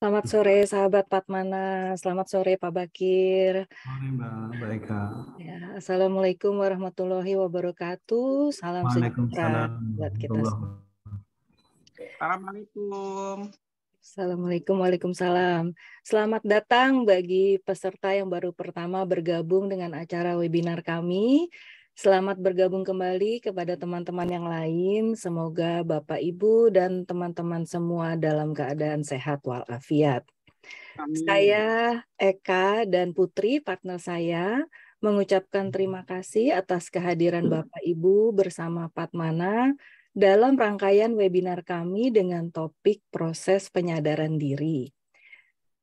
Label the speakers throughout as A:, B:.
A: Selamat sore sahabat Patmana, selamat sore Pak Bakir.
B: Sore Mbak, baik Kak.
A: Ya, Assalamualaikum warahmatullahi wabarakatuh. Salam sejahtera buat kita semua.
C: Assalamualaikum.
A: Assalamualaikum, waalaikumsalam. Selamat datang bagi peserta yang baru pertama bergabung dengan acara webinar kami. Selamat bergabung kembali kepada teman-teman yang lain. Semoga Bapak, Ibu, dan teman-teman semua dalam keadaan sehat walafiat. Saya, Eka, dan Putri, partner saya, mengucapkan terima kasih atas kehadiran Bapak, Ibu bersama Patmana dalam rangkaian webinar kami dengan topik proses penyadaran diri.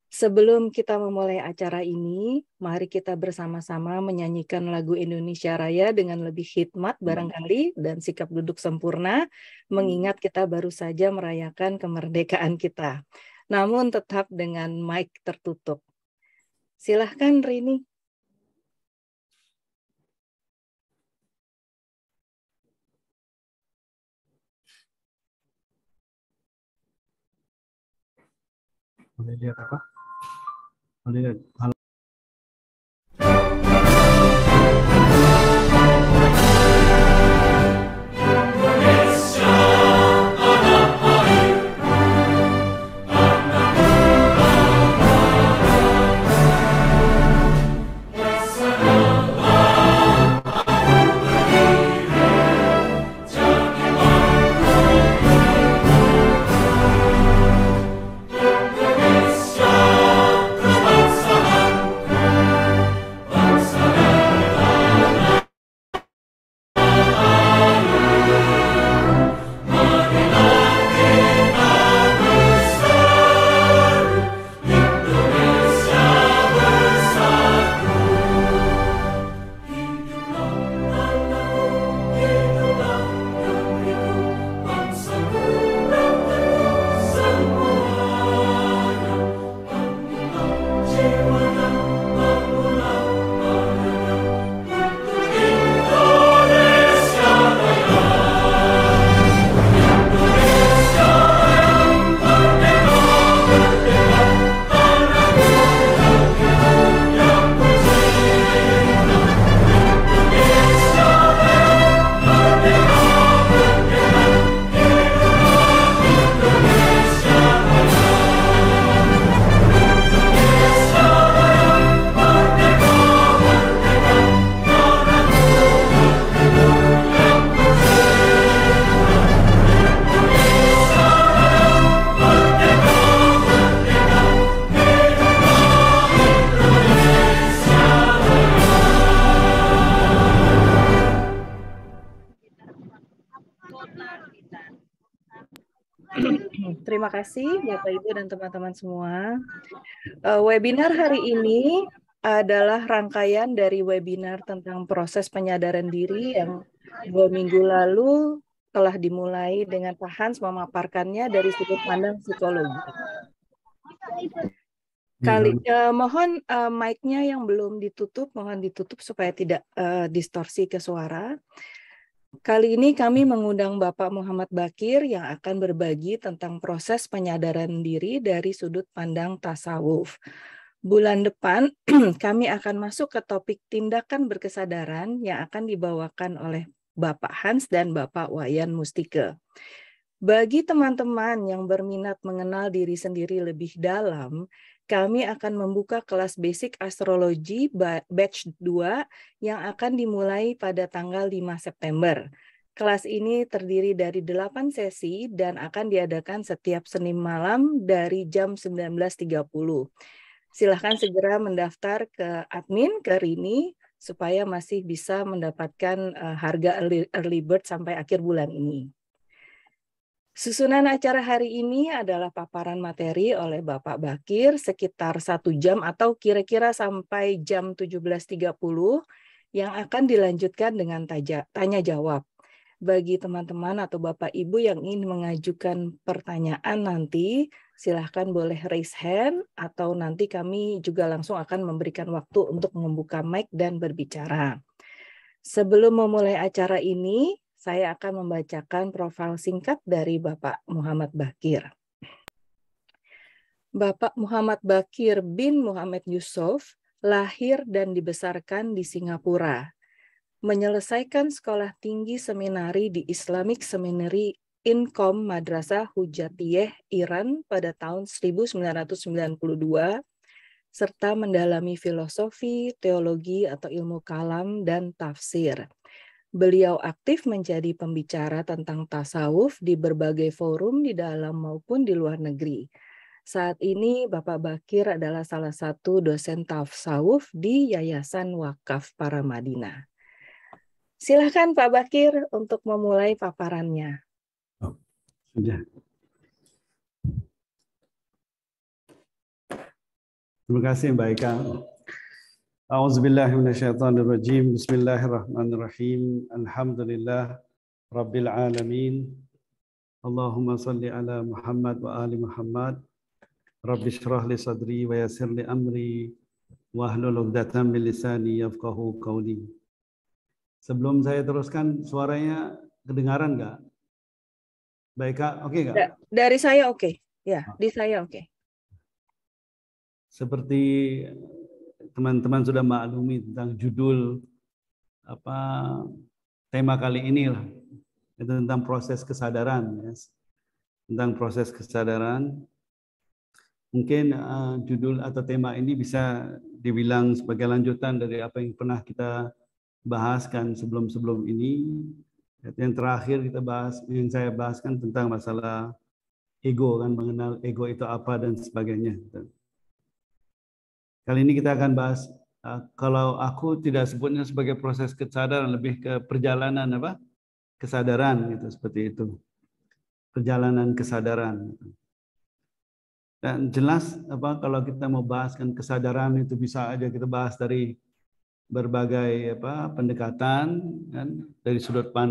A: Sebelum kita memulai acara ini, mari kita bersama-sama menyanyikan lagu Indonesia Raya dengan lebih hikmat barangkali dan sikap duduk sempurna, mengingat kita baru saja merayakan kemerdekaan kita. Namun tetap dengan mic tertutup. Silahkan Rini.
B: Boleh lihat apa? Boleh lihat. Halo.
D: Indonesia, kebangsaan
A: Terima kasih Bapak Ibu dan teman-teman semua. Webinar hari ini adalah rangkaian dari webinar tentang proses penyadaran diri yang 2 minggu lalu telah dimulai dengan Pak Hans memaparkannya dari sudut pandang psikologi. Mohon mic-nya yang belum ditutup, mohon ditutup supaya tidak distorsi ke suara. Kali ini kami mengundang Bapak Muhammad Bakir yang akan berbagi tentang proses penyadaran diri dari sudut pandang tasawuf. Bulan depan kami akan masuk ke topik tindakan berkesadaran yang akan dibawakan oleh Bapak Hans dan Bapak Wayan Mustike. Bagi teman-teman yang berminat mengenal diri sendiri lebih dalam, kami akan membuka kelas basic astrologi batch 2 yang akan dimulai pada tanggal 5 September. Kelas ini terdiri dari 8 sesi dan akan diadakan setiap Senin malam dari jam 19.30. Silahkan segera mendaftar ke admin, ke Rini, supaya masih bisa mendapatkan harga early bird sampai akhir bulan ini. Susunan acara hari ini adalah paparan materi oleh Bapak Bakir sekitar 1 jam atau kira-kira sampai jam 17.30 yang akan dilanjutkan dengan tanya jawab. Bagi teman-teman atau Bapak Ibu yang ingin mengajukan pertanyaan nanti, silahkan boleh raise hand atau nanti kami juga langsung akan memberikan waktu untuk membuka mic dan berbicara. Sebelum memulai acara ini, saya akan membacakan profil singkat dari Bapak Muhammad Bakir. Bapak Muhammad Bakir bin Muhammad Yusuf lahir dan dibesarkan di Singapura. Menyelesaikan sekolah tinggi seminari di Islamic Seminary Inkom Madrasah Hujatiyeh Iran pada tahun 1992, serta mendalami filosofi, teologi atau ilmu kalam, dan tafsir. Beliau aktif menjadi pembicara tentang tasawuf di berbagai forum di dalam maupun di luar negeri. Saat ini Bapak Bakir adalah salah satu dosen tasawuf di Yayasan Wakaf Paramadina. Silakan Pak Bakir untuk memulai paparannya.
B: Sudah. Terima kasih Mbak Eka. A'udzubillahi minasyaitonirrajim. Bismillahirrahmanirrahim. Alhamdulillah rabbil alamin. Allahumma salli ala Muhammad wa ali Muhammad. Rabbi shrah li sadri wa yassir li amri wa hlul 'uqdatam min lisani yafqahu qawli. Sebelum saya teruskan, suaranya kedengaran nggak? Baik Kak, oke nggak?
A: Dari saya oke. Ya, di saya oke.
B: Seperti teman-teman sudah maklumi tentang judul tema kali ini lah, itu tentang proses kesadaran, ya. Tentang proses kesadaran. Mungkin judul atau tema ini bisa dibilang sebagai lanjutan dari apa yang pernah kita bahaskan sebelum-sebelum ini. Yang terakhir kita bahas, yang saya bahaskan tentang masalah ego, kan, mengenal ego itu apa dan sebagainya. Kali ini kita akan bahas, kalau aku tidak sebutnya sebagai proses kesadaran, lebih ke perjalanan kesadaran, gitu, seperti itu. Perjalanan kesadaran. Dan jelas kalau kita mau bahaskan kesadaran itu bisa aja kita bahas dari berbagai pendekatan, kan, dari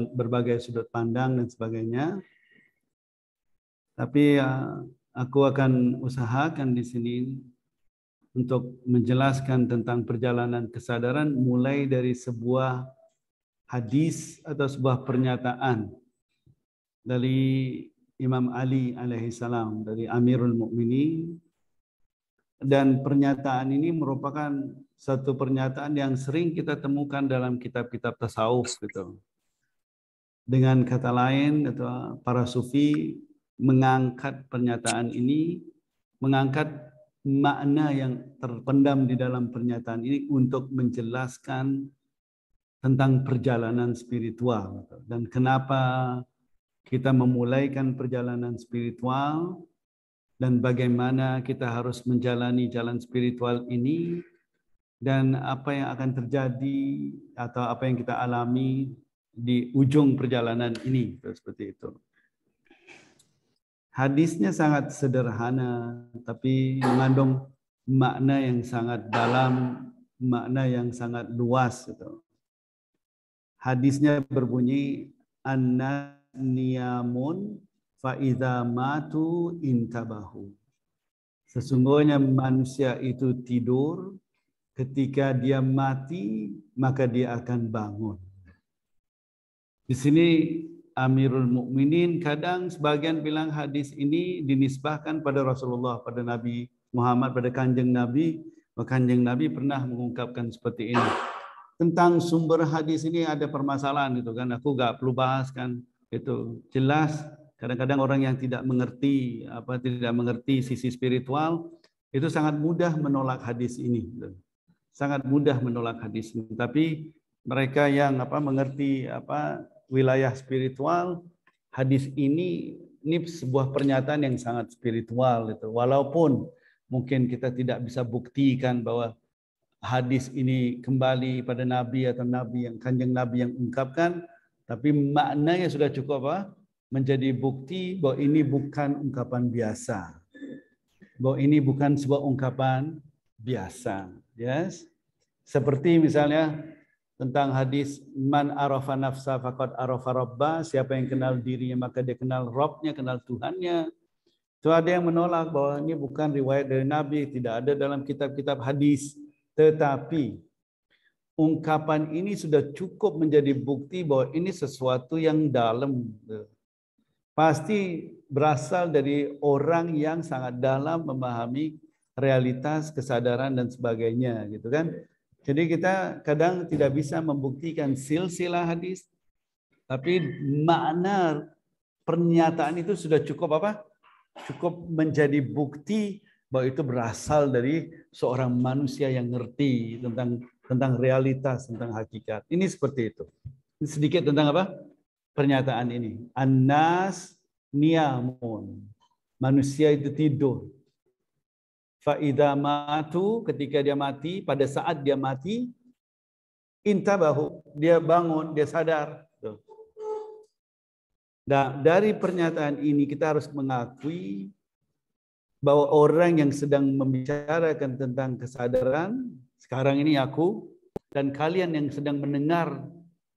B: berbagai sudut pandang dan sebagainya. Tapi aku akan usahakan di sini untuk menjelaskan tentang perjalanan kesadaran mulai dari sebuah hadis atau sebuah pernyataan dari Imam Ali alaihissalam, dari Amirul Mukminin. Dan pernyataan ini merupakan satu pernyataan yang sering kita temukan dalam kitab-kitab tasawuf, gitu. Dengan kata lain, para sufi mengangkat pernyataan ini, mengangkat makna yang terpendam di dalam pernyataan ini untuk menjelaskan tentang perjalanan spiritual dan kenapa kita memulaikan perjalanan spiritual dan bagaimana kita harus menjalani jalan spiritual ini dan apa yang akan terjadi atau apa yang kita alami di ujung perjalanan ini, seperti itu. Hadisnya sangat sederhana, tapi mengandung makna yang sangat dalam, makna yang sangat luas. Gitu. Hadisnya berbunyi, anna niyamun fa'idha matu intabahu. Sesungguhnya manusia itu tidur, ketika dia mati, maka dia akan bangun. Di sini Amirul Mukminin kadang sebagian bilang hadis ini dinisbahkan pada Rasulullah, pada Nabi Muhammad, pada Kanjeng Nabi. Kanjeng Nabi pernah mengungkapkan seperti ini. Tentang sumber hadis ini ada permasalahan gitu kan. Aku nggak perlu bahas kan. Itu jelas kadang-kadang orang yang tidak mengerti tidak mengerti sisi spiritual itu sangat mudah menolak hadis ini. Sangat mudah menolak hadis ini. Tapi mereka yang mengerti wilayah spiritual, hadis ini sebuah pernyataan yang sangat spiritual itu. Walaupun mungkin kita tidak bisa buktikan bahwa hadis ini kembali pada Nabi atau Nabi yang Kanjeng Nabi yang ungkapkan, tapi maknanya sudah cukup menjadi bukti bahwa ini bukan ungkapan biasa. Bahwa ini bukan sebuah ungkapan biasa. Yes. Seperti misalnya tentang hadis man arafa nafsa faqad arafa rabba, siapa yang kenal dirinya maka dia kenal Rabbnya, kenal Tuhannya. Itu ada yang menolak bahwa ini bukan riwayat dari Nabi, tidak ada dalam kitab-kitab hadis. Tetapi ungkapan ini sudah cukup menjadi bukti bahwa ini sesuatu yang dalam. Pasti berasal dari orang yang sangat dalam memahami realitas, kesadaran dan sebagainya, gitu kan? Jadi kita kadang tidak bisa membuktikan silsilah hadis, tapi makna pernyataan itu sudah cukup cukup menjadi bukti bahwa itu berasal dari seorang manusia yang ngerti tentang realitas, tentang hakikat. Ini seperti itu. Ini sedikit tentang pernyataan ini. Annas niyamun. Manusia itu tidur. Fa'idha matu, ketika dia mati, pada saat dia mati, intabahu, dia bangun, dia sadar. Nah, dari pernyataan ini kita harus mengakui bahwa orang yang sedang membicarakan tentang kesadaran, sekarang ini aku, dan kalian yang sedang mendengar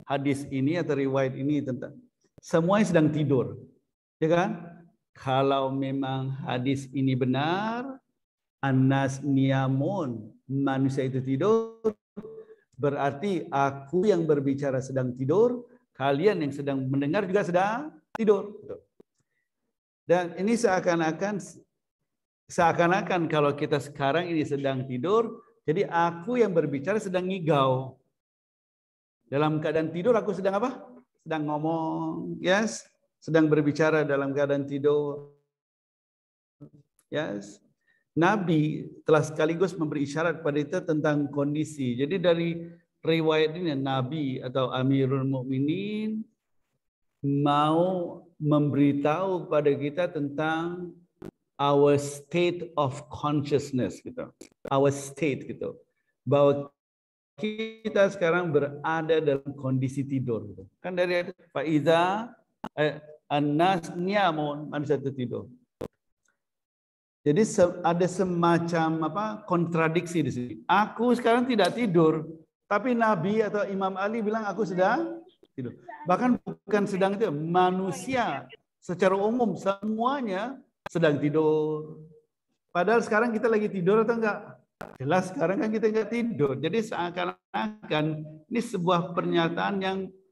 B: hadis ini atau riwayat ini tentang, semuanya sedang tidur. Ya kan? Kalau memang hadis ini benar, Annas niyamun, manusia itu tidur, berarti aku yang berbicara sedang tidur, kalian yang sedang mendengar juga sedang tidur. Dan ini seakan-akan kalau kita sekarang ini sedang tidur, jadi aku yang berbicara sedang ngigau. Dalam keadaan tidur aku sedang Sedang ngomong, yes, sedang berbicara dalam keadaan tidur. Yes. Nabi telah sekaligus memberi isyarat pada kita tentang kondisi. Jadi dari riwayat ini Nabi atau Amirul Mukminin mau memberitahu kepada kita tentang our state of consciousness gitu. Our state gitu. Bahwa kita sekarang berada dalam kondisi tidur gitu. Kan dari faiza annas niyamun, manusia itu tidur. Jadi ada semacam kontradiksi di sini. Aku sekarang tidak tidur, tapi Nabi atau Imam Ali bilang aku sedang tidur. Bahkan bukan sedang itu, manusia secara umum semuanya sedang tidur. Padahal sekarang kita lagi tidur atau enggak? Jelas sekarang kan kita enggak tidur. Jadi seakan-akan ini sebuah pernyataan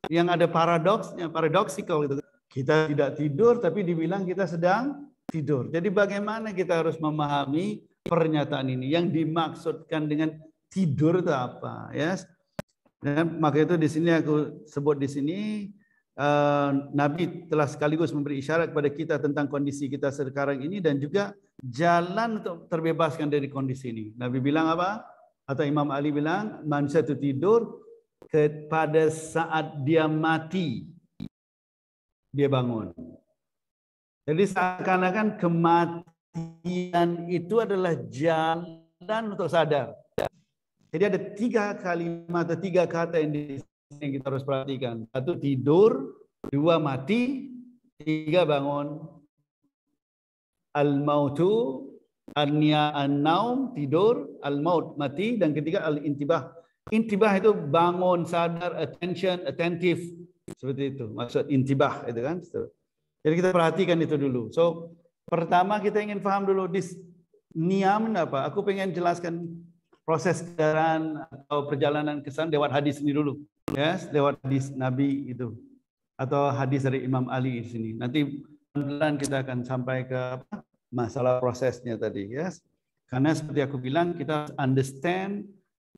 B: yang ada paradoksnya, paradoksikal gitu. Kita tidak tidur tapi dibilang kita sedang tidur. Jadi bagaimana kita harus memahami pernyataan ini? Yang dimaksudkan dengan tidur itu apa? Ya. Dan maka itu di sini aku sebut di sini Nabi telah sekaligus memberi isyarat kepada kita tentang kondisi kita sekarang ini dan juga jalan untuk terbebaskan dari kondisi ini. Nabi bilang apa? Atau Imam Ali bilang manusia itu tidur pada saat dia mati dia bangun. Jadi seakan-akan kematian itu adalah jalan untuk sadar. Jadi ada 3 kalimat atau 3 kata yang kita harus perhatikan. 1 tidur, 2 mati, 3 bangun. al-mautu, an-naum tidur, al-maut mati, dan ketiga al-intibah. Intibah itu bangun, sadar, attention, attentive, seperti itu. Maksud intibah itu kan. Jadi kita perhatikan itu dulu. So pertama kita ingin paham dulu niam apa. Aku pengen jelaskan proses kesadaran atau perjalanan kesan lewat hadis ini dulu. Yes, lewat hadis Nabi itu atau hadis dari Imam Ali di sini. Nanti pelan-pelan kita akan sampai ke masalah prosesnya tadi. Yes, karena seperti aku bilang kita understand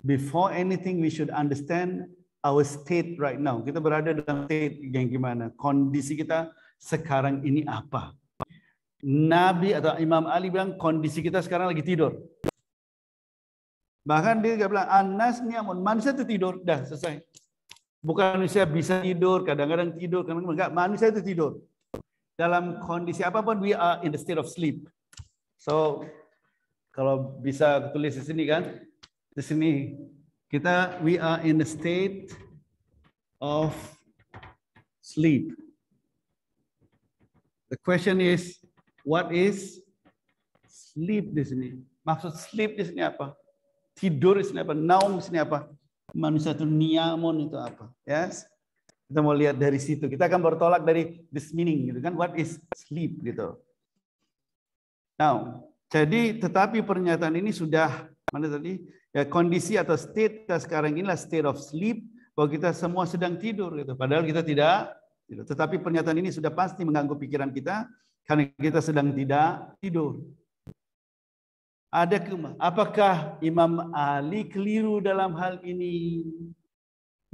B: before anything we should understand our state right now. Kita berada dalam state yang gimana? Kondisi kita sekarang ini apa? Nabi atau Imam Ali bilang kondisi kita sekarang lagi tidur. Bahkan dia bilang anas niamun, manusia itu tidur, dah selesai. Bukan manusia bisa tidur, kadang-kadang tidur, kadang-kadang enggak. Manusia itu tidur. Dalam kondisi apapun, we are in the state of sleep. So kalau bisa tulis di sini kan, di sini kita we are in the state of sleep. The question is, what is sleep di sini? Maksud sleep di sini apa? Tidur di sini apa? Naum di sini apa? Manusia itu niamun itu apa? Yes. Kita mau lihat dari situ. Kita akan bertolak dari this meaning gitu kan. What is sleep gitu. Now, jadi tetapi pernyataan ini sudah mana tadi? Ya kondisi atau state kita sekarang inilah state of sleep, bahwa kita semua sedang tidur gitu. Padahal kita tidak tidur. Tetapi pernyataan ini sudah pasti mengganggu pikiran kita karena kita sedang tidak tidur. Apakah Imam Ali keliru dalam hal ini?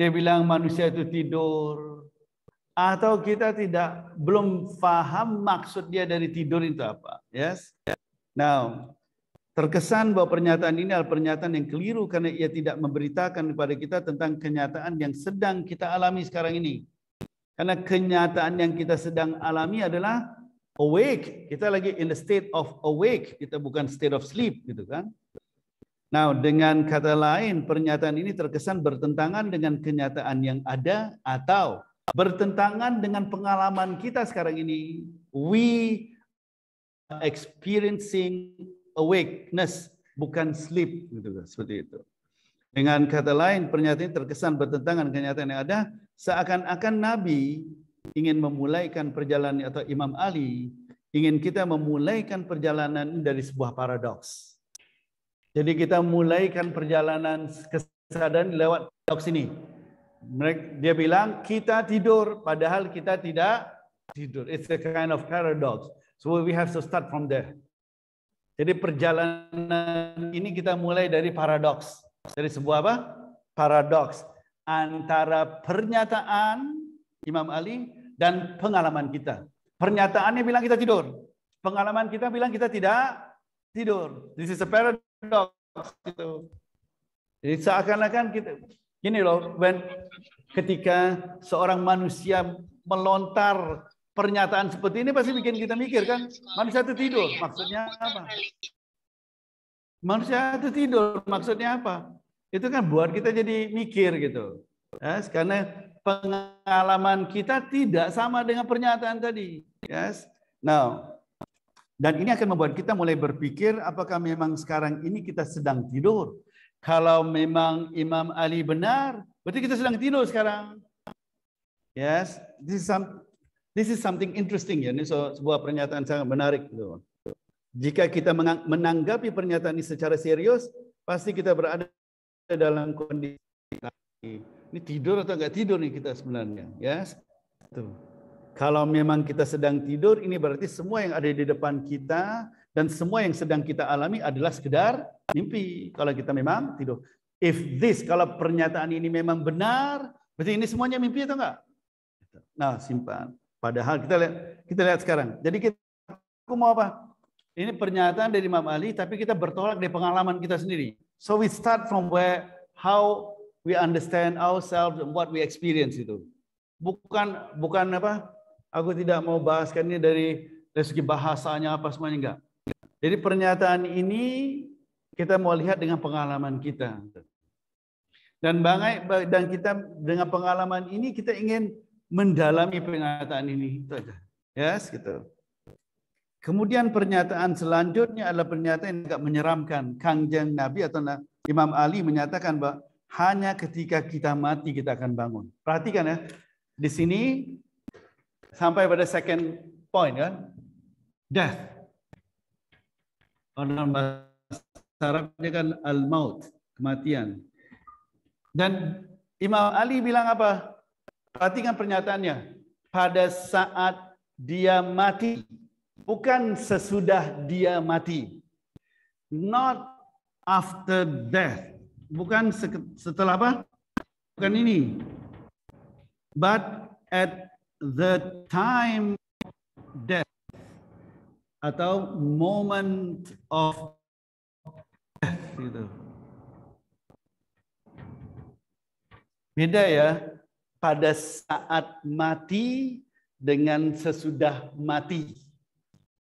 B: Dia bilang manusia itu tidur. Atau kita belum paham maksud dia dari tidur itu apa? Yes. Now, terkesan bahwa pernyataan ini adalah pernyataan yang keliru karena ia tidak memberitakan kepada kita tentang kenyataan yang sedang kita alami sekarang ini. Karena kenyataan yang kita sedang alami adalah awake. Kita lagi in the state of awake. Kita bukan state of sleep gitu kan. Nah, dengan kata lain pernyataan ini terkesan bertentangan dengan kenyataan yang ada atau bertentangan dengan pengalaman kita sekarang ini. We are experiencing awakeness, bukan sleep gitu kan, seperti itu. Dengan kata lain pernyataan ini terkesan bertentangan dengan kenyataan yang ada, seakan-akan Nabi ingin memulaikan perjalanan atau Imam Ali ingin kita memulaikan perjalanan dari sebuah paradoks. Jadi kita mulaikan perjalanan kesadaran lewat paradoks ini. Dia bilang kita tidur padahal kita tidak tidur. It's a kind of paradox. So we have to start from there. Jadi perjalanan ini kita mulai dari paradoks. Dari sebuah apa? Paradoks antara pernyataan Imam Ali dan pengalaman kita. Pernyataannya bilang kita tidur. Pengalaman kita bilang kita tidak tidur. This is a paradox. Gitu. Jadi seakan-akan kita, gini loh, ketika seorang manusia melontar pernyataan seperti ini pasti bikin kita mikir kan, manusia itu tidur. Maksudnya apa? Manusia itu tidur. Maksudnya apa? Itu kan buat kita jadi mikir gitu. Yes, karena pengalaman kita tidak sama dengan pernyataan tadi. Yes. Now, dan ini akan membuat kita mulai berpikir apakah memang sekarang ini kita sedang tidur. Kalau memang Imam Ali benar, berarti kita sedang tidur sekarang. Yes, this is something interesting ya. Ini sebuah pernyataan sangat menarik. Jika kita menanggapi pernyataan ini secara serius, pasti kita berada dalam kondisi ini tidur atau enggak tidur nih kita sebenarnya. Yes. Tuh. Kalau memang kita sedang tidur, ini berarti semua yang ada di depan kita dan semua yang sedang kita alami adalah sekedar mimpi. Kalau kita memang tidur. Kalau pernyataan ini memang benar, berarti ini semuanya mimpi atau enggak? Nah, simpan. Padahal kita lihat sekarang. Jadi aku mau apa? Ini pernyataan dari Imam Ali, tapi kita bertolak dari pengalaman kita sendiri. So we start from how we understand ourselves and what we experience itu. Bukan apa? Aku tidak mau bahaskan ini dari segi bahasanya apa semuanya enggak. Jadi pernyataan ini kita mau lihat dengan pengalaman kita. Dan kita dengan pengalaman ini kita ingin mendalami pernyataan ini itu aja. Yes, gitu. Kemudian pernyataan selanjutnya adalah pernyataan yang agak menyeramkan. Kangjeng Nabi atau Imam Ali menyatakan bahwa hanya ketika kita mati kita akan bangun. Perhatikan ya, di sini sampai pada second point kan, death. Dalam bahasa Arabnya kan al-maut, kematian. Dan Imam Ali bilang apa? Perhatikan pernyataannya. Pada saat dia mati, bukan sesudah dia mati. Not after death. Bukan setelah apa? Bukan ini. But at the time death. Atau moment of death. Gitu. Beda ya. Pada saat mati dengan sesudah mati.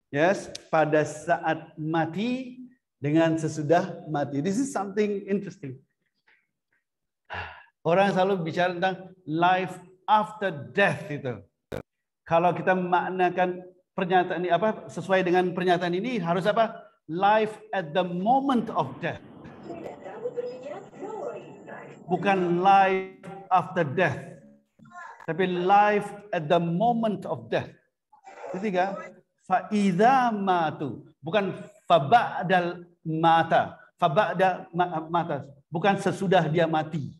B: Yes, pada saat mati dengan sesudah mati. This is something interesting. Orang selalu bicara tentang life after death itu. Kalau kita maknakan pernyataan ini apa sesuai dengan pernyataan ini harus apa? Life at the moment of death. Bukan life after death. Tapi life at the moment of death. Ketiga, fa'idha matu. Bukan faba'dal mata. Faba'da mata. Bukan sesudah dia mati.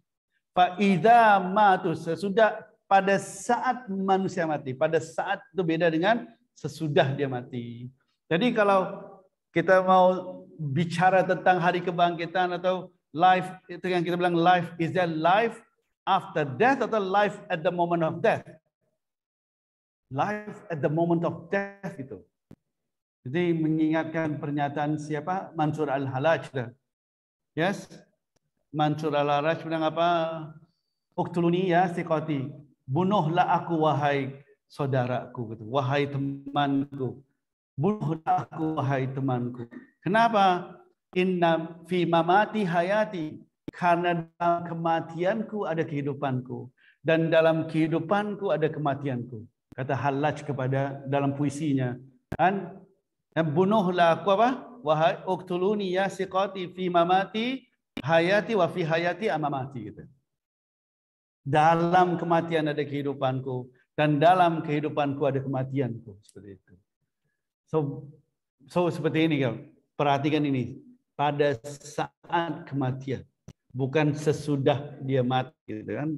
B: Fa'idha matu. Sesudah, pada saat manusia mati. Pada saat itu beda dengan sesudah dia mati. Jadi kalau kita mau bicara tentang hari kebangkitan atau life, itu yang kita bilang life, is there life after death atau life at the moment of death? Life at the moment of death itu. Jadi mengingatkan pernyataan siapa? Mansur Al-Halaj. Yes. Mansur Al-Halaj bilang apa? Uktuluni ya siqati. Bunuhlah aku wahai saudaraku. Gitu. Wahai temanku. Bunuhlah aku wahai temanku. Kenapa? Inna fi mamati hayati. Karena dalam kematianku ada kehidupanku. Dan dalam kehidupanku ada kematianku. Kata Hallaj kepada dalam puisinya. Kan? Bunuhlah aku apa? Wahai uktuluni ya siqati fi mamati hayati wa fi hayati amamati. Gitu. Dalam kematian ada kehidupanku. Dan dalam kehidupanku ada kematianku. Seperti itu. So seperti ini. Perhatikan ini. Pada saat kematian. Bukan sesudah dia mati, gitu kan?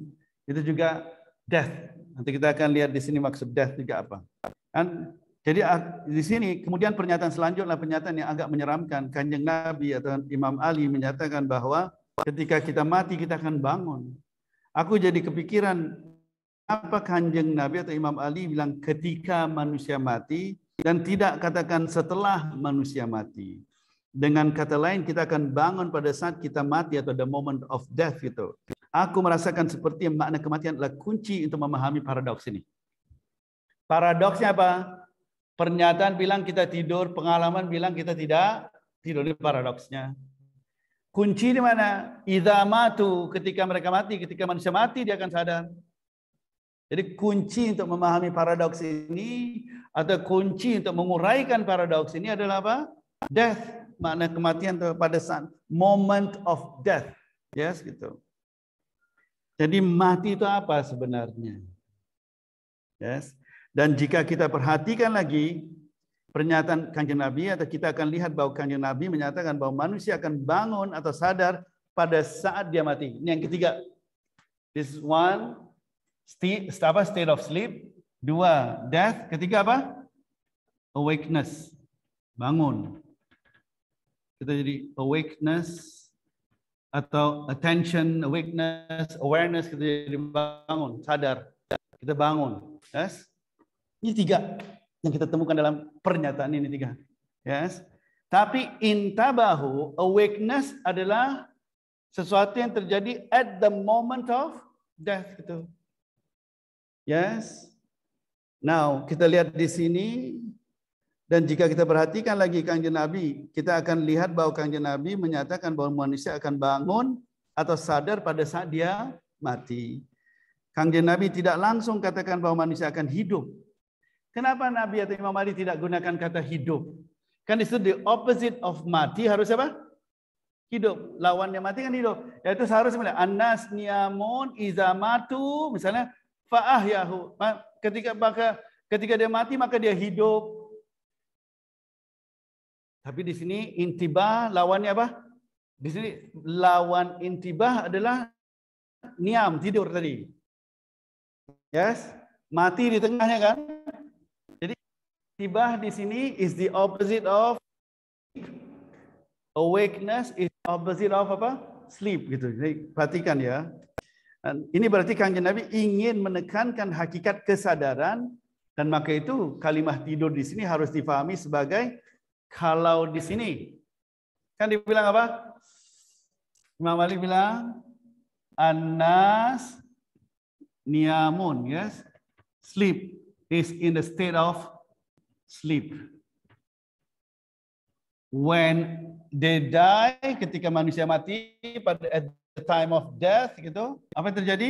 B: Itu juga death. Nanti kita akan lihat di sini maksud death juga apa. Kan? Jadi di sini kemudian pernyataan selanjutnya pernyataan yang agak menyeramkan. Kanjeng Nabi atau Imam Ali menyatakan bahwa ketika kita mati kita akan bangun. Aku jadi kepikiran apa Kanjeng Nabi atau Imam Ali bilang ketika manusia mati dan tidak katakan setelah manusia mati. Dengan kata lain, kita akan bangun pada saat kita mati atau the moment of death itu. Aku merasakan seperti makna kematian adalah kunci untuk memahami paradoks ini. Paradoksnya apa? Pernyataan bilang kita tidur, pengalaman bilang kita tidak tidur. Ini paradoksnya. Kunci di mana? Idza matu, ketika mereka mati, ketika manusia mati dia akan sadar. Jadi kunci untuk memahami paradoks ini atau kunci untuk menguraikan paradoks ini adalah apa? Death. Makna kematian pada saat moment of death. Yes, gitu. Jadi mati itu apa sebenarnya? Yes. Dan jika kita perhatikan lagi pernyataan Kanjeng Nabi atau kita akan lihat bahwa Kanjeng Nabi menyatakan bahwa manusia akan bangun atau sadar pada saat dia mati. Ini yang ketiga. This is one state of sleep, dua death, ketiga apa? Awakeness. Bangun. Kita jadi awakeness atau attention, awakeness, awareness, kita jadi bangun, sadar. Kita bangun. Yes? Ini tiga yang kita temukan dalam pernyataan ini tiga. Yes? Tapi intabahu, awakeness adalah sesuatu yang terjadi at the moment of death. Gitu. Yes? Now, kita lihat di sini. Dan jika kita perhatikan lagi Kanjeng Nabi, kita akan lihat bahwa Kanjeng Nabi menyatakan bahwa manusia akan bangun atau sadar pada saat dia mati. Kanjeng Nabi tidak langsung katakan bahwa manusia akan hidup. Kenapa Nabi atau Imam Ali tidak gunakan kata hidup? Kan itu the opposite of mati harus apa? Hidup. Lawannya mati kan hidup. Yaitu seharusnya annas niyamun izamatu misalnya fa'ahyahu. Ketika dia mati maka dia hidup. Tapi di sini intibah lawannya apa? Di sini lawan intibah adalah niam, tidur tadi. Yes, mati di tengahnya kan? Jadi intibah di sini is the opposite of awakeness is the opposite of apa? Sleep gitu. Jadi perhatikan ya. Dan ini berarti Kanjeng Nabi ingin menekankan hakikat kesadaran dan maka itu kalimah tidur di sini harus difahami sebagai kalau di sini kan dibilang apa? Imam Ali bilang An-nas niyamun, yes. Sleep is in the state of sleep. When they die, ketika manusia mati pada at the time of death gitu, apa yang terjadi?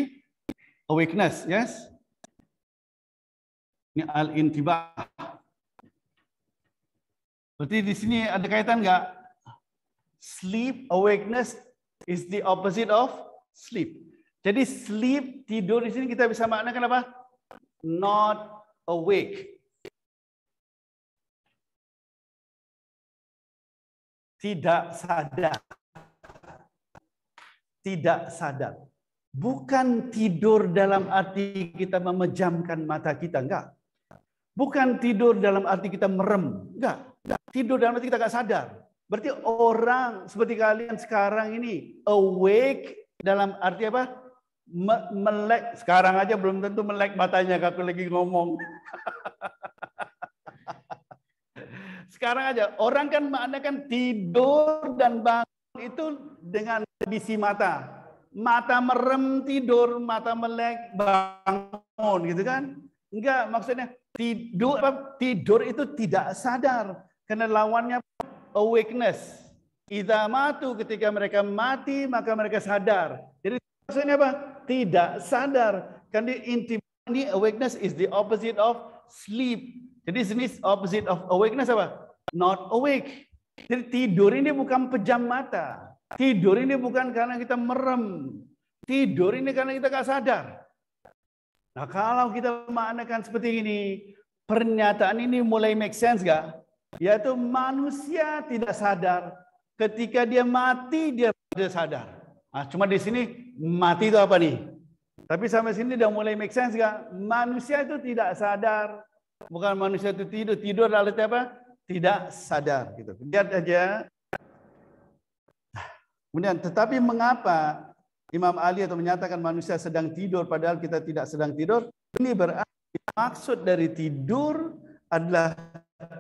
B: Awakeness, yes. Ini al-intibah. Berarti di sini ada kaitan enggak? Sleep, awakeness is the opposite of sleep. Jadi sleep, tidur di sini kita bisa maknakan apa? Not awake. Tidak sadar. Tidak sadar. Bukan tidur dalam arti kita memejamkan mata kita, enggak. Bukan tidur dalam arti kita merem, enggak. Tidur dalam arti kita enggak sadar. Berarti orang seperti kalian sekarang ini awake dalam arti apa? Melek. Sekarang aja belum tentu melek matanya kalau lagi ngomong. Sekarang aja orang kan maknakan tidur dan bangun itu dengan kondisi mata. Mata merem tidur, mata melek bangun gitu kan? Enggak, maksudnya tidur itu tidak sadar karena lawannya awakeness. Idza matu, ketika mereka mati maka mereka sadar. Jadi maksudnya apa? Tidak sadar. Kan ini awakeness is the opposite of sleep. Jadi sini opposite of awakeness apa? Not awake. Jadi tidur ini bukan pejam mata. Tidur ini bukan karena kita merem. Tidur ini karena kita gak sadar. Nah kalau kita maknakan seperti ini, pernyataan ini mulai make sense gak? Yaitu manusia tidak sadar. Ketika dia mati, dia tidak sadar. Nah, cuma di sini mati itu apa nih? Tapi sampai sini udah mulai make sense gak? Manusia itu tidak sadar. Bukan manusia itu tidur. Tidur lalu apa? Tidak sadar. Gitu. Lihat aja. Kemudian, tetapi mengapa Imam Ali atau menyatakan manusia sedang tidur padahal kita tidak sedang tidur? Ini berarti maksud dari tidur adalah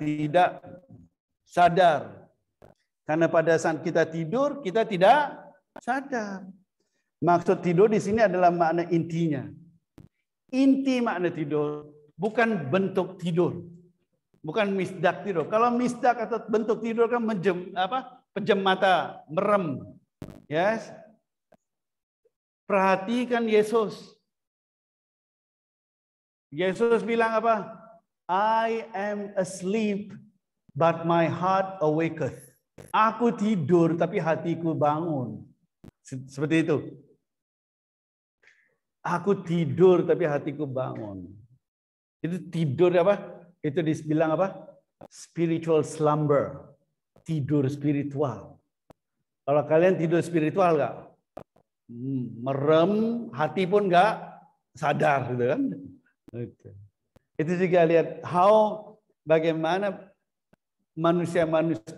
B: tidak sadar. Karena pada saat kita tidur, kita tidak sadar. Maksud tidur di sini adalah makna intinya. Inti makna tidur bukan bentuk tidur. Bukan misdak tidur. Kalau misdak atau bentuk tidur kan pejam mata, merem. Yes. Perhatikan Yesus. Yesus bilang apa? I am asleep, but my heart awaketh. Aku tidur, tapi hatiku bangun. Seperti itu. Aku tidur, tapi hatiku bangun. Itu tidur apa? Itu dibilang apa? Spiritual slumber. Tidur spiritual. Kalau kalian tidur spiritual nggak? Merem, hati pun nggak sadar, gitu kan? Itu juga lihat bagaimana manusia-manusia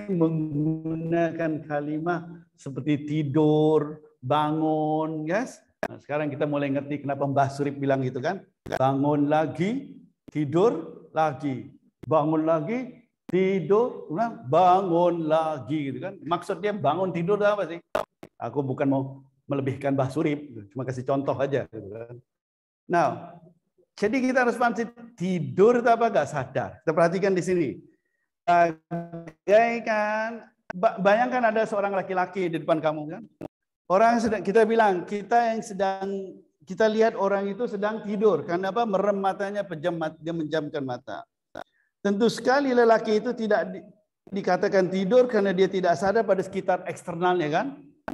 B: menggunakan kalimat seperti tidur, bangun, yes. Nah, sekarang kita mulai ngerti kenapa Mbah Surip bilang gitu kan? Bangun lagi, tidur lagi, bangun lagi, tidur, bangun lagi, gitu kan? Maksudnya bangun tidur apa sih? Aku bukan mau melebihkan Mbah Surip, cuma kasih contoh aja, gitu kan? Nah, jadi kita harus paham tidur itu apa? Gak sadar. Kita perhatikan di sini. Bayangkan ada seorang laki-laki di depan kamu kan? Orang sedang kita bilang kita yang sedang kita lihat orang itu sedang tidur. Karena apa? Merem matanya, dia menjamkan mata. Tentu sekali lelaki itu tidak dikatakan tidur karena dia tidak sadar pada sekitar eksternalnya kan.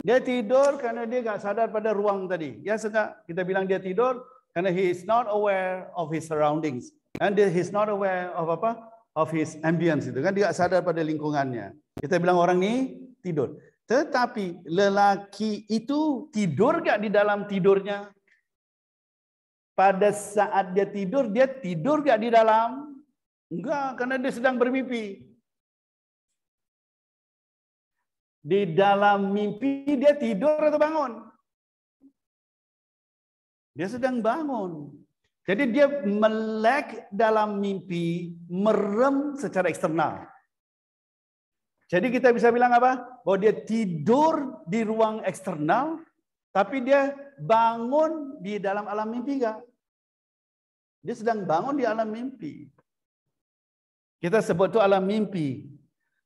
B: Dia tidur karena dia nggak sadar pada ruang tadi. Ya sudah, kita bilang dia tidur karena he is not aware of his surroundings. And he is not aware of apa? Of his ambience itu kan, dia nggak sadar pada lingkungannya. Kita bilang orang ini tidur. Tetapi lelaki itu tidur nggak di dalam tidurnya? Pada saat dia tidur nggak di dalam? Enggak, karena dia sedang bermimpi. Di dalam mimpi dia tidur atau bangun? Dia sedang bangun. Jadi dia melek dalam mimpi, merem secara eksternal. Jadi kita bisa bilang apa? Bahwa dia tidur di ruang eksternal, tapi dia bangun di dalam alam mimpi enggak? Dia sedang bangun di alam mimpi. Kita sebut itu alam mimpi.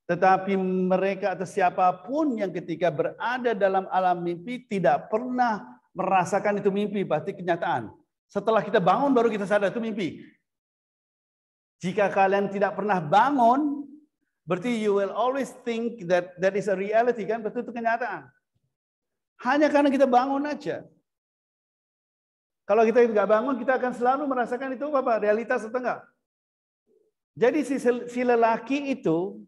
B: Tetapi mereka atau siapapun yang ketika berada dalam alam mimpi tidak pernah merasakan itu mimpi, pasti kenyataan. Setelah kita bangun baru kita sadar itu mimpi. Jika kalian tidak pernah bangun, berarti you will always think that that is a reality kan, betul itu kenyataan. Hanya karena kita bangun aja. Kalau kita nggak bangun, kita akan selalu merasakan itu apa? Realitas atau enggak? Jadi si lelaki itu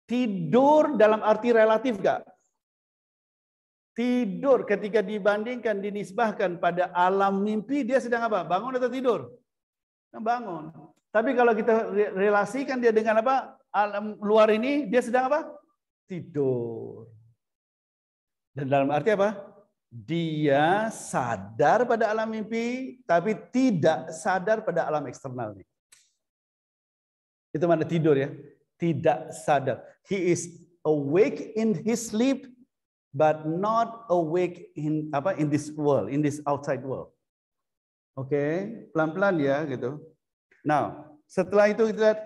B: tidur dalam arti relatif enggak? Tidur ketika dibandingkan, dinisbahkan pada alam mimpi, dia sedang apa? Bangun atau tidur? Bangun. Tapi kalau kita relasikan dia dengan apa? Alam luar ini, dia sedang apa? Tidur. Dan dalam arti apa? Dia sadar pada alam mimpi, tapi tidak sadar pada alam eksternal. Itu mana tidur ya? Tidak sadar. He is awake in his sleep, but not awake in this world, in this outside world. Oke, pelan-pelan ya gitu. Nah, setelah itu kita lihat,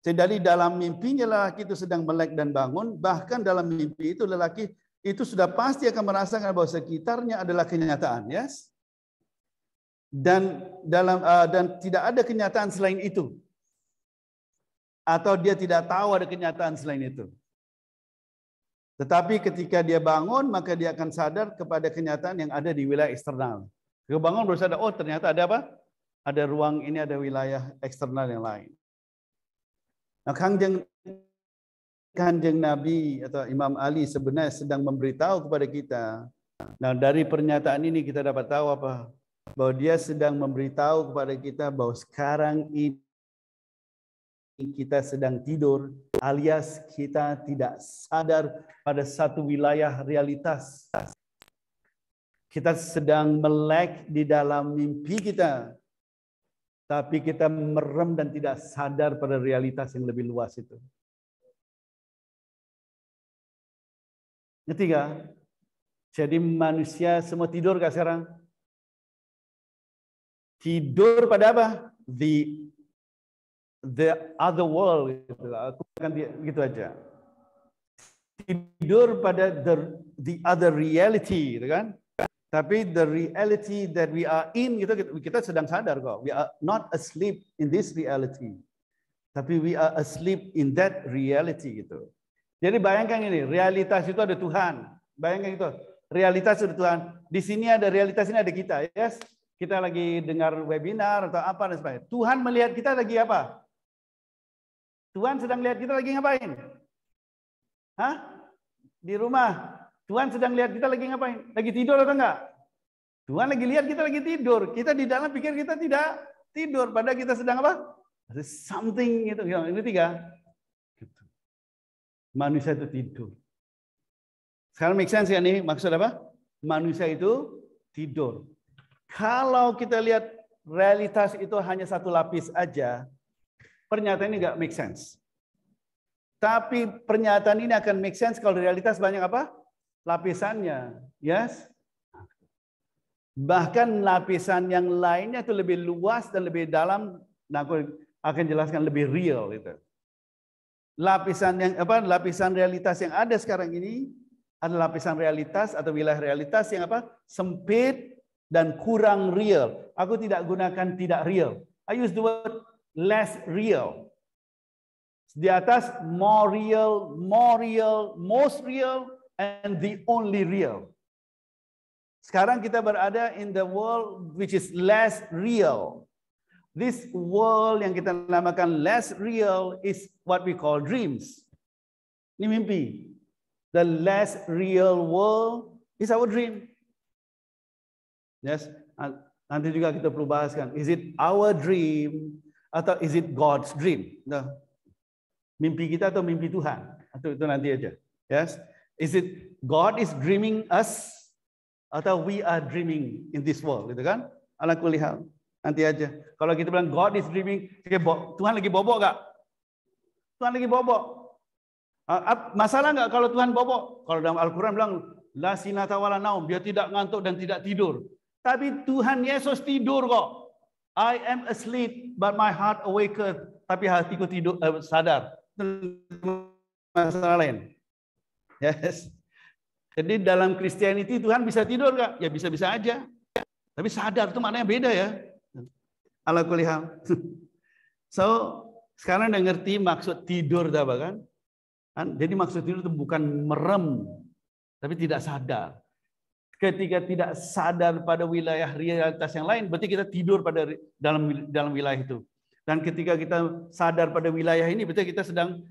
B: dari dalam mimpinya lelaki itu sedang melek dan bangun, bahkan dalam mimpi itu lelaki itu sudah pasti akan merasakan bahwa sekitarnya adalah kenyataan, yes? Dan tidak ada kenyataan selain itu. Atau dia tidak tahu ada kenyataan selain itu. Tetapi ketika dia bangun, maka dia akan sadar kepada kenyataan yang ada di wilayah eksternal. Dia bangun baru sadar, oh ternyata ada apa? Ada ruang ini, ada wilayah eksternal yang lain. Nah, Kanjeng Nabi atau Imam Ali sebenarnya sedang memberitahu kepada kita. Nah, dari pernyataan ini kita dapat tahu apa? Bahwa dia sedang memberitahu kepada kita bahwa sekarang ini kita sedang tidur, alias kita tidak sadar pada satu wilayah realitas. Kita sedang melek di dalam mimpi kita, tapi kita merem dan tidak sadar pada realitas yang lebih luas itu. Ketiga, jadi manusia semua tidur gak sekarang? Tidur pada apa? The other world, aku akan gitu aja. Tidur pada the other reality, gitu kan? Tapi the reality that we are in, kita sedang sadar kok. We are not asleep in this reality, tapi we are asleep in that reality gitu. Jadi bayangkan ini, realitas itu ada Tuhan. Bayangkan itu, realitas itu ada Tuhan. Di sini ada realitas, ini ada kita, yes? Kita lagi dengar webinar atau apa dan sebagainya. Tuhan melihat kita lagi apa? Tuhan sedang lihat kita lagi ngapain? Hah? Di rumah. Tuhan sedang lihat kita lagi ngapain? Lagi tidur atau enggak? Tuhan lagi lihat kita lagi tidur. Kita di dalam pikir kita tidak tidur. Padahal kita sedang apa? Ada something gitu. Ini tiga. Manusia itu tidur. Sekarang make sense ya nih? Maksud apa? Manusia itu tidur. Kalau kita lihat realitas itu hanya satu lapis aja, pernyataan ini nggak make sense. Tapi pernyataan ini akan make sense kalau realitas banyak apa? Lapisannya. Yes? Bahkan lapisan yang lainnya itu lebih luas dan lebih dalam. Nah, aku akan jelaskan lebih real itu. Lapisan realitas yang ada sekarang ini adalah lapisan realitas atau wilayah realitas yang apa? Sempit dan kurang real. Aku tidak gunakan tidak real. I use the word less real. Di atas more real, most real, and the only real. Sekarang kita berada in the world which is less real. This world yang kita namakan less real is what we call dreams. Ini mimpi. The less real world is our dream. Yes. Nanti juga kita perlu bahaskan. Is it our dream atau is it God's dream? No. Mimpi kita atau mimpi Tuhan? Atau itu nanti aja. Yes. Is it God is dreaming us atau we are dreaming in this world, gitu kan? Ala kulli hal. Nanti aja. Kalau kita bilang God is dreaming, Tuhan lagi bobok gak? Tuhan lagi bobok. Masalah nggak kalau Tuhan bobok? Kalau dalam Al-Quran bilang, la sinata wala naum, dia tidak ngantuk dan tidak tidur. Tapi Tuhan Yesus tidur kok. I am asleep, but my heart awakened. Tapi hatiku tidur, sadar. Masalah lain. Yes. Jadi dalam Christianity Tuhan bisa tidur nggak? Ya bisa-bisa aja. Tapi sadar itu maknanya beda ya. Ala kulli hal. So, sekarang udah ngerti maksud tidur apa kan? Jadi maksud tidur itu bukan merem, tapi tidak sadar. Ketika tidak sadar pada wilayah realitas yang lain, berarti kita tidur pada dalam wilayah itu. Dan ketika kita sadar pada wilayah ini, berarti kita sedang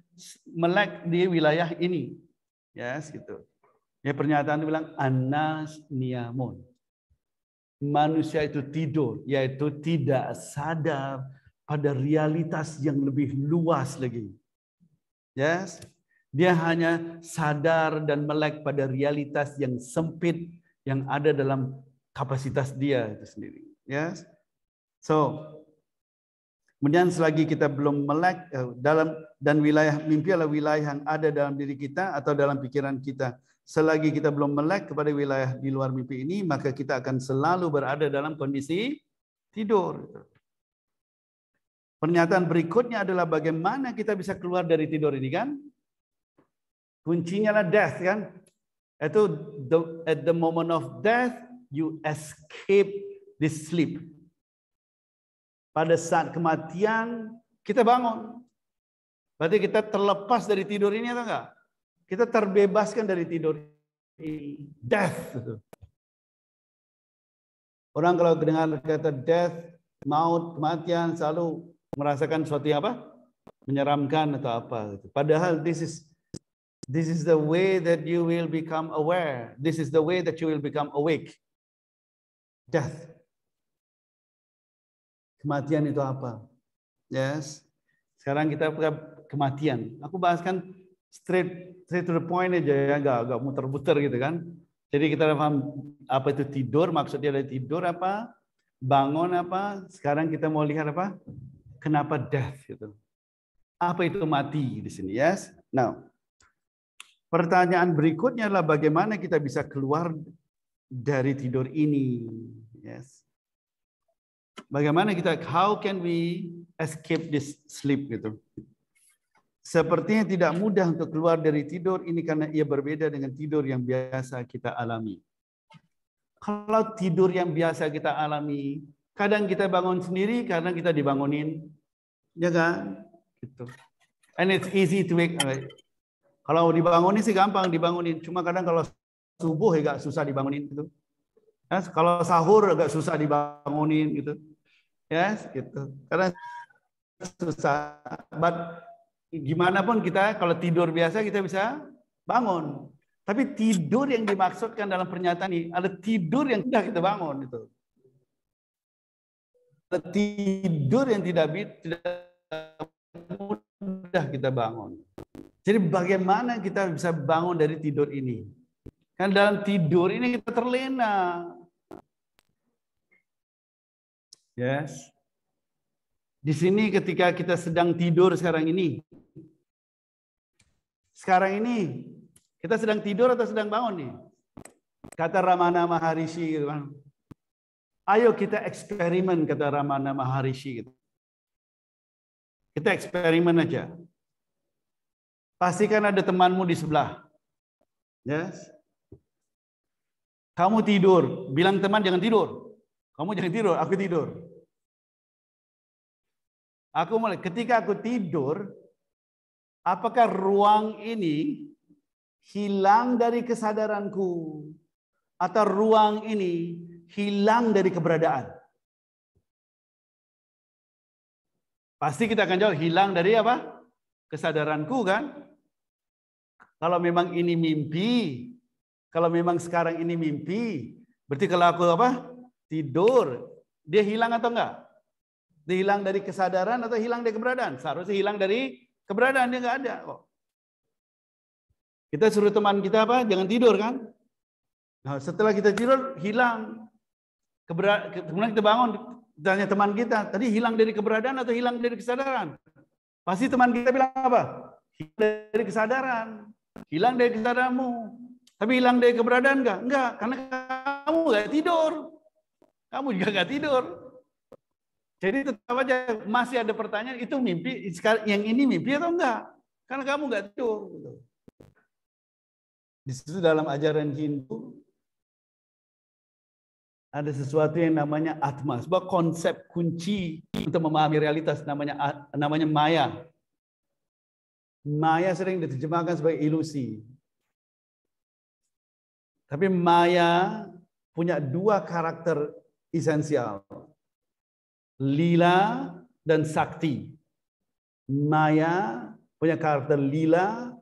B: melek di wilayah ini. Yes, gitu. Ya, pernyataan itu bilang anas niamun. Manusia itu tidur, yaitu tidak sadar pada realitas yang lebih luas lagi. Yes. Dia hanya sadar dan melek pada realitas yang sempit yang ada dalam kapasitas dia itu sendiri. Yes. So, kemudian selagi kita belum melek dalam dan wilayah mimpi adalah wilayah yang ada dalam diri kita atau dalam pikiran kita. Selagi kita belum melek kepada wilayah di luar mimpi ini, maka kita akan selalu berada dalam kondisi tidur. Pernyataan berikutnya adalah bagaimana kita bisa keluar dari tidur ini kan? Kuncinya adalah death kan? Itu at the moment of death you escape this sleep. Pada saat kematian kita bangun. Berarti kita terlepas dari tidur ini atau enggak? Kita terbebaskan dari tidur ini. Death. Orang kalau dengar kata death, maut, kematian selalu merasakan sesuatu yang apa? Menyeramkan atau apa. Padahal this is the way that you will become aware. This is the way that you will become awake. Death. Kematian itu apa? Yes. Sekarang kita kematian. Aku bahaskan straight to the point aja ya, enggak muter-muter gitu kan. Jadi kita paham apa itu tidur, maksudnya dari tidur apa? Bangun apa? Sekarang kita mau lihat apa? Kenapa death gitu. Apa itu mati di sini, yes? Now, pertanyaan berikutnya adalah bagaimana kita bisa keluar dari tidur ini, yes? Bagaimana kita, how can we escape this sleep gitu? Sepertinya tidak mudah untuk keluar dari tidur ini karena ia berbeda dengan tidur yang biasa kita alami. Kalau tidur yang biasa kita alami, kadang kita bangun sendiri, kadang kita dibangunin, ya kan? Gitu. And it's easy to wake. Kalau dibangunin sih gampang dibangunin, cuma kadang kalau subuh agak susah dibangunin gitu. Yes, kalau sahur agak susah dibangunin gitu. Yes, gitu. Karena susah. But gimana pun kita kalau tidur biasa kita bisa bangun. Tapi tidur yang dimaksudkan dalam pernyataan ini ada tidur yang tidak kita bangun itu. Ada tidur yang tidak mudah kita bangun. Jadi bagaimana kita bisa bangun dari tidur ini? Kan dalam tidur ini kita terlena. Yes. Di sini ketika kita sedang tidur sekarang ini. Sekarang ini kita sedang tidur atau sedang bangun nih? Kata Ramana Maharishi gitu kan. Ayo kita eksperimen, kata Ramana Maharishi gitu. Kita eksperimen aja. Pastikan ada temanmu di sebelah. Yes. Kamu tidur, bilang teman jangan tidur. Kamu jangan tidur, aku tidur. Ketika aku tidur, apakah ruang ini hilang dari kesadaranku atau ruang ini hilang dari keberadaan? Pasti kita akan jawab hilang dari apa? Kesadaranku kan? Kalau memang ini mimpi, kalau memang sekarang ini mimpi, berarti kalau aku apa? Tidur, dia hilang atau enggak? Dia hilang dari kesadaran atau hilang dari keberadaan? Seharusnya hilang dari keberadaan, dia enggak ada kok. Kita suruh teman kita apa? Jangan tidur kan? Nah, setelah kita tidur hilang. Kemudian kita bangun, tanya teman kita, tadi hilang dari keberadaan atau hilang dari kesadaran? Pasti teman kita bilang apa? Hilang dari kesadaran. Hilang dari kesadaranmu. Tapi hilang dari keberadaan enggak? Enggak, karena kamu enggak tidur. Kamu juga enggak tidur. Jadi tetap aja masih ada pertanyaan, itu mimpi, yang ini mimpi atau enggak? Karena kamu enggak tidur. Di situ dalam ajaran Hindu ada sesuatu yang namanya atma, sebuah konsep kunci untuk memahami realitas namanya maya. Maya sering diterjemahkan sebagai ilusi. Tapi maya punya dua karakter esensial. Lila dan sakti. Maya punya karakter lila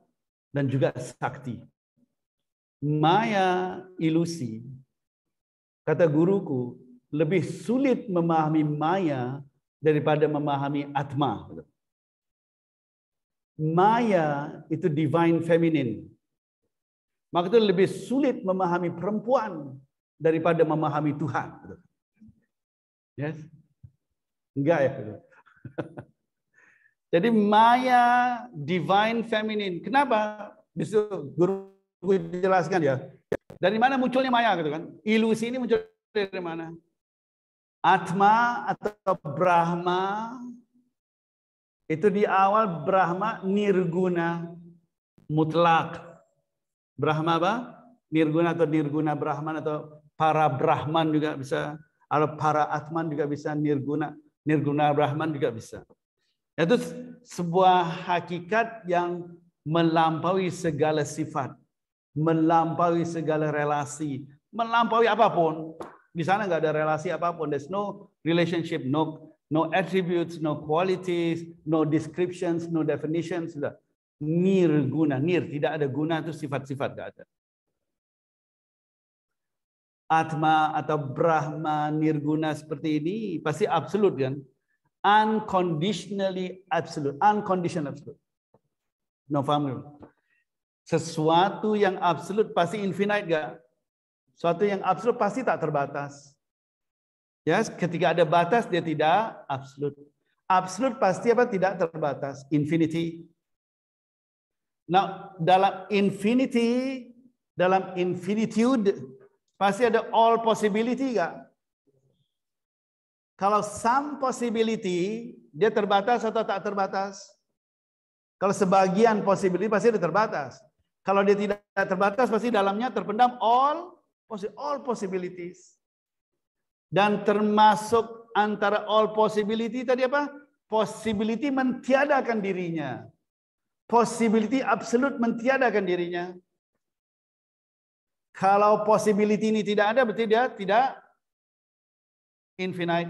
B: dan juga sakti. Maya ilusi. Kata guruku, lebih sulit memahami maya daripada memahami atma. Maya itu divine feminine. Maka itu lebih sulit memahami perempuan daripada memahami Tuhan. Yes? Enggak ya? Jadi maya divine feminine. Kenapa? Disitu guru jelaskan ya. Dari mana munculnya maya gitu kan? Ilusi ini muncul dari mana? Atma atau Brahma itu di awal Brahma nirguna mutlak. Brahma apa? Nirguna atau nirguna Brahman atau para Brahman juga bisa. Atau para Atman juga bisa, nirguna Brahman juga bisa. Itu sebuah hakikat yang melampaui segala sifat, melampaui segala relasi, melampaui apapun. Di sana nggak ada relasi apapun. There's no relationship, no attributes, no qualities, no descriptions, no definitions. Sudah. Nirguna, tidak ada guna, itu sifat-sifat nggak ada. Atma atau Brahma nirguna seperti ini pasti absolut kan? Unconditionally absolute, unconditional absolute. No paham? Sesuatu yang absolut pasti infinite gak? Sesuatu yang absolut pasti tak terbatas. Ya, ketika ada batas dia tidak absolut. Absolut pasti apa? Tidak terbatas, infinity. Nah, dalam infinity, dalam infinitude pasti ada all possibility gak? Kalau some possibility, dia terbatas atau tak terbatas? Kalau sebagian possibility pasti ada terbatas. Kalau dia tidak terbatas, pasti dalamnya terpendam all possibilities. Dan termasuk antara all possibility tadi apa? Possibility mentiadakan dirinya. Possibility absolute mentiadakan dirinya. Kalau possibility ini tidak ada, berarti dia tidak infinite.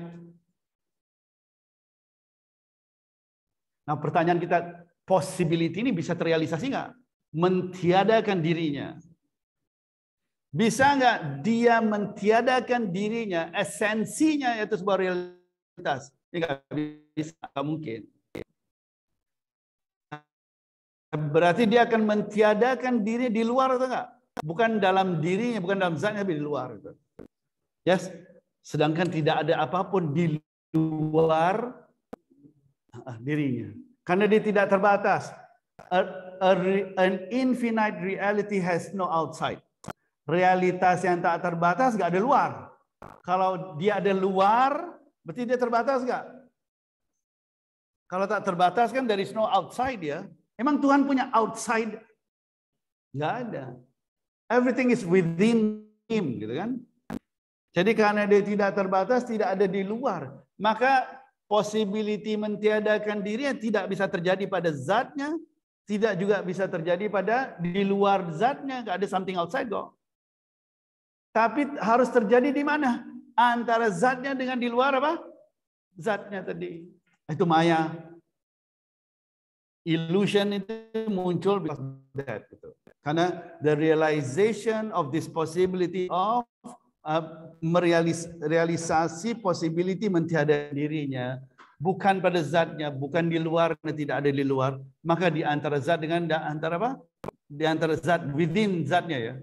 B: Nah, pertanyaan kita, possibility ini bisa terrealisasi nggak? Mentiadakan dirinya. Bisa nggak dia mentiadakan dirinya, esensinya yaitu sebuah realitas? Ini nggak bisa, nggak mungkin. Berarti dia akan mentiadakan diri di luar atau enggak? Bukan dalam dirinya, bukan dalam zatnya, tapi di luar. Yes. Sedangkan tidak ada apapun di luar dirinya. Karena dia tidak terbatas. An infinite reality has no outside. Realitas yang tak terbatas nggak ada luar. Kalau dia ada luar, berarti dia terbatas nggak? Kalau tak terbatas kan there is no outside ya. Emang Tuhan punya outside? Nggak ada. Everything is within Him, gitu kan? Jadi karena dia tidak terbatas, tidak ada di luar, maka possibility mentiadakan dirinya tidak bisa terjadi pada zatnya, tidak juga bisa terjadi pada di luar zatnya, nggak ada something outside kok. Tapi harus terjadi di mana? Antara zatnya dengan di luar apa? Zatnya tadi. Itu maya. Illusion itu muncul because of that. Gitu. Karena the realization of this possibility of merealisasi possibility mentiada dirinya, bukan pada zatnya, bukan di luar, tidak ada di luar, maka di antara zat dengan antara apa? Di antara zat within zatnya ya.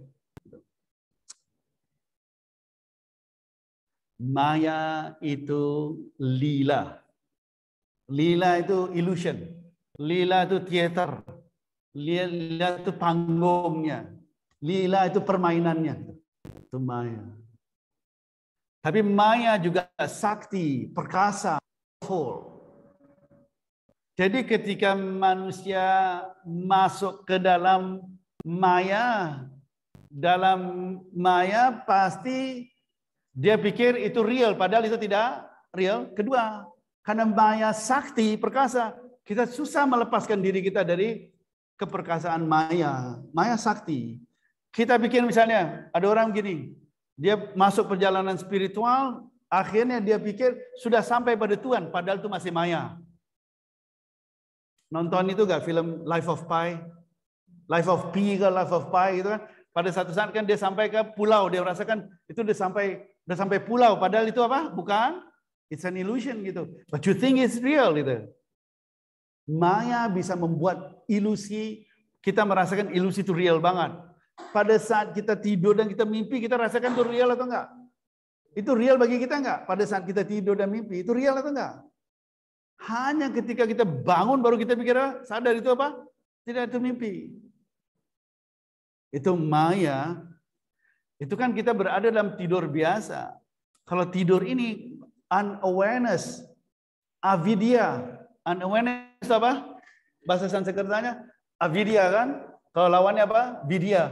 B: Maya itu lila. Lila itu illusion. Lila itu teater. Lila itu panggungnya. Lila itu permainannya. Itu maya. Tapi maya juga sakti, perkasa, powerful. Jadi ketika manusia masuk ke dalam maya pasti dia pikir itu real, padahal itu tidak real. Kedua, karena maya sakti, perkasa, kita susah melepaskan diri kita dari keperkasaan maya. Maya sakti. Kita pikir misalnya, ada orang gini, dia masuk perjalanan spiritual, akhirnya dia pikir sudah sampai pada Tuhan, padahal itu masih maya. Nonton itu gak film Life of Pi? Life of Pi ke Life of Pi gitu kan? Pada satu saat kan dia sampai ke pulau, dia merasakan itu udah sampai pulau, padahal itu apa? Bukan, it's an illusion gitu. But you think it's real gitu. Maya bisa membuat ilusi, kita merasakan ilusi itu real banget. Pada saat kita tidur dan kita mimpi, kita rasakan itu real atau enggak? Itu real bagi kita enggak? Pada saat kita tidur dan mimpi, itu real atau enggak? Hanya ketika kita bangun baru kita pikir, sadar itu apa? Tidak, itu mimpi. Itu maya. Itu kan kita berada dalam tidur biasa. Kalau tidur ini unawareness, avidya. Unawareness apa? Bahasa Sanskertanya avidya kan? Kalau lawannya apa? Vidya.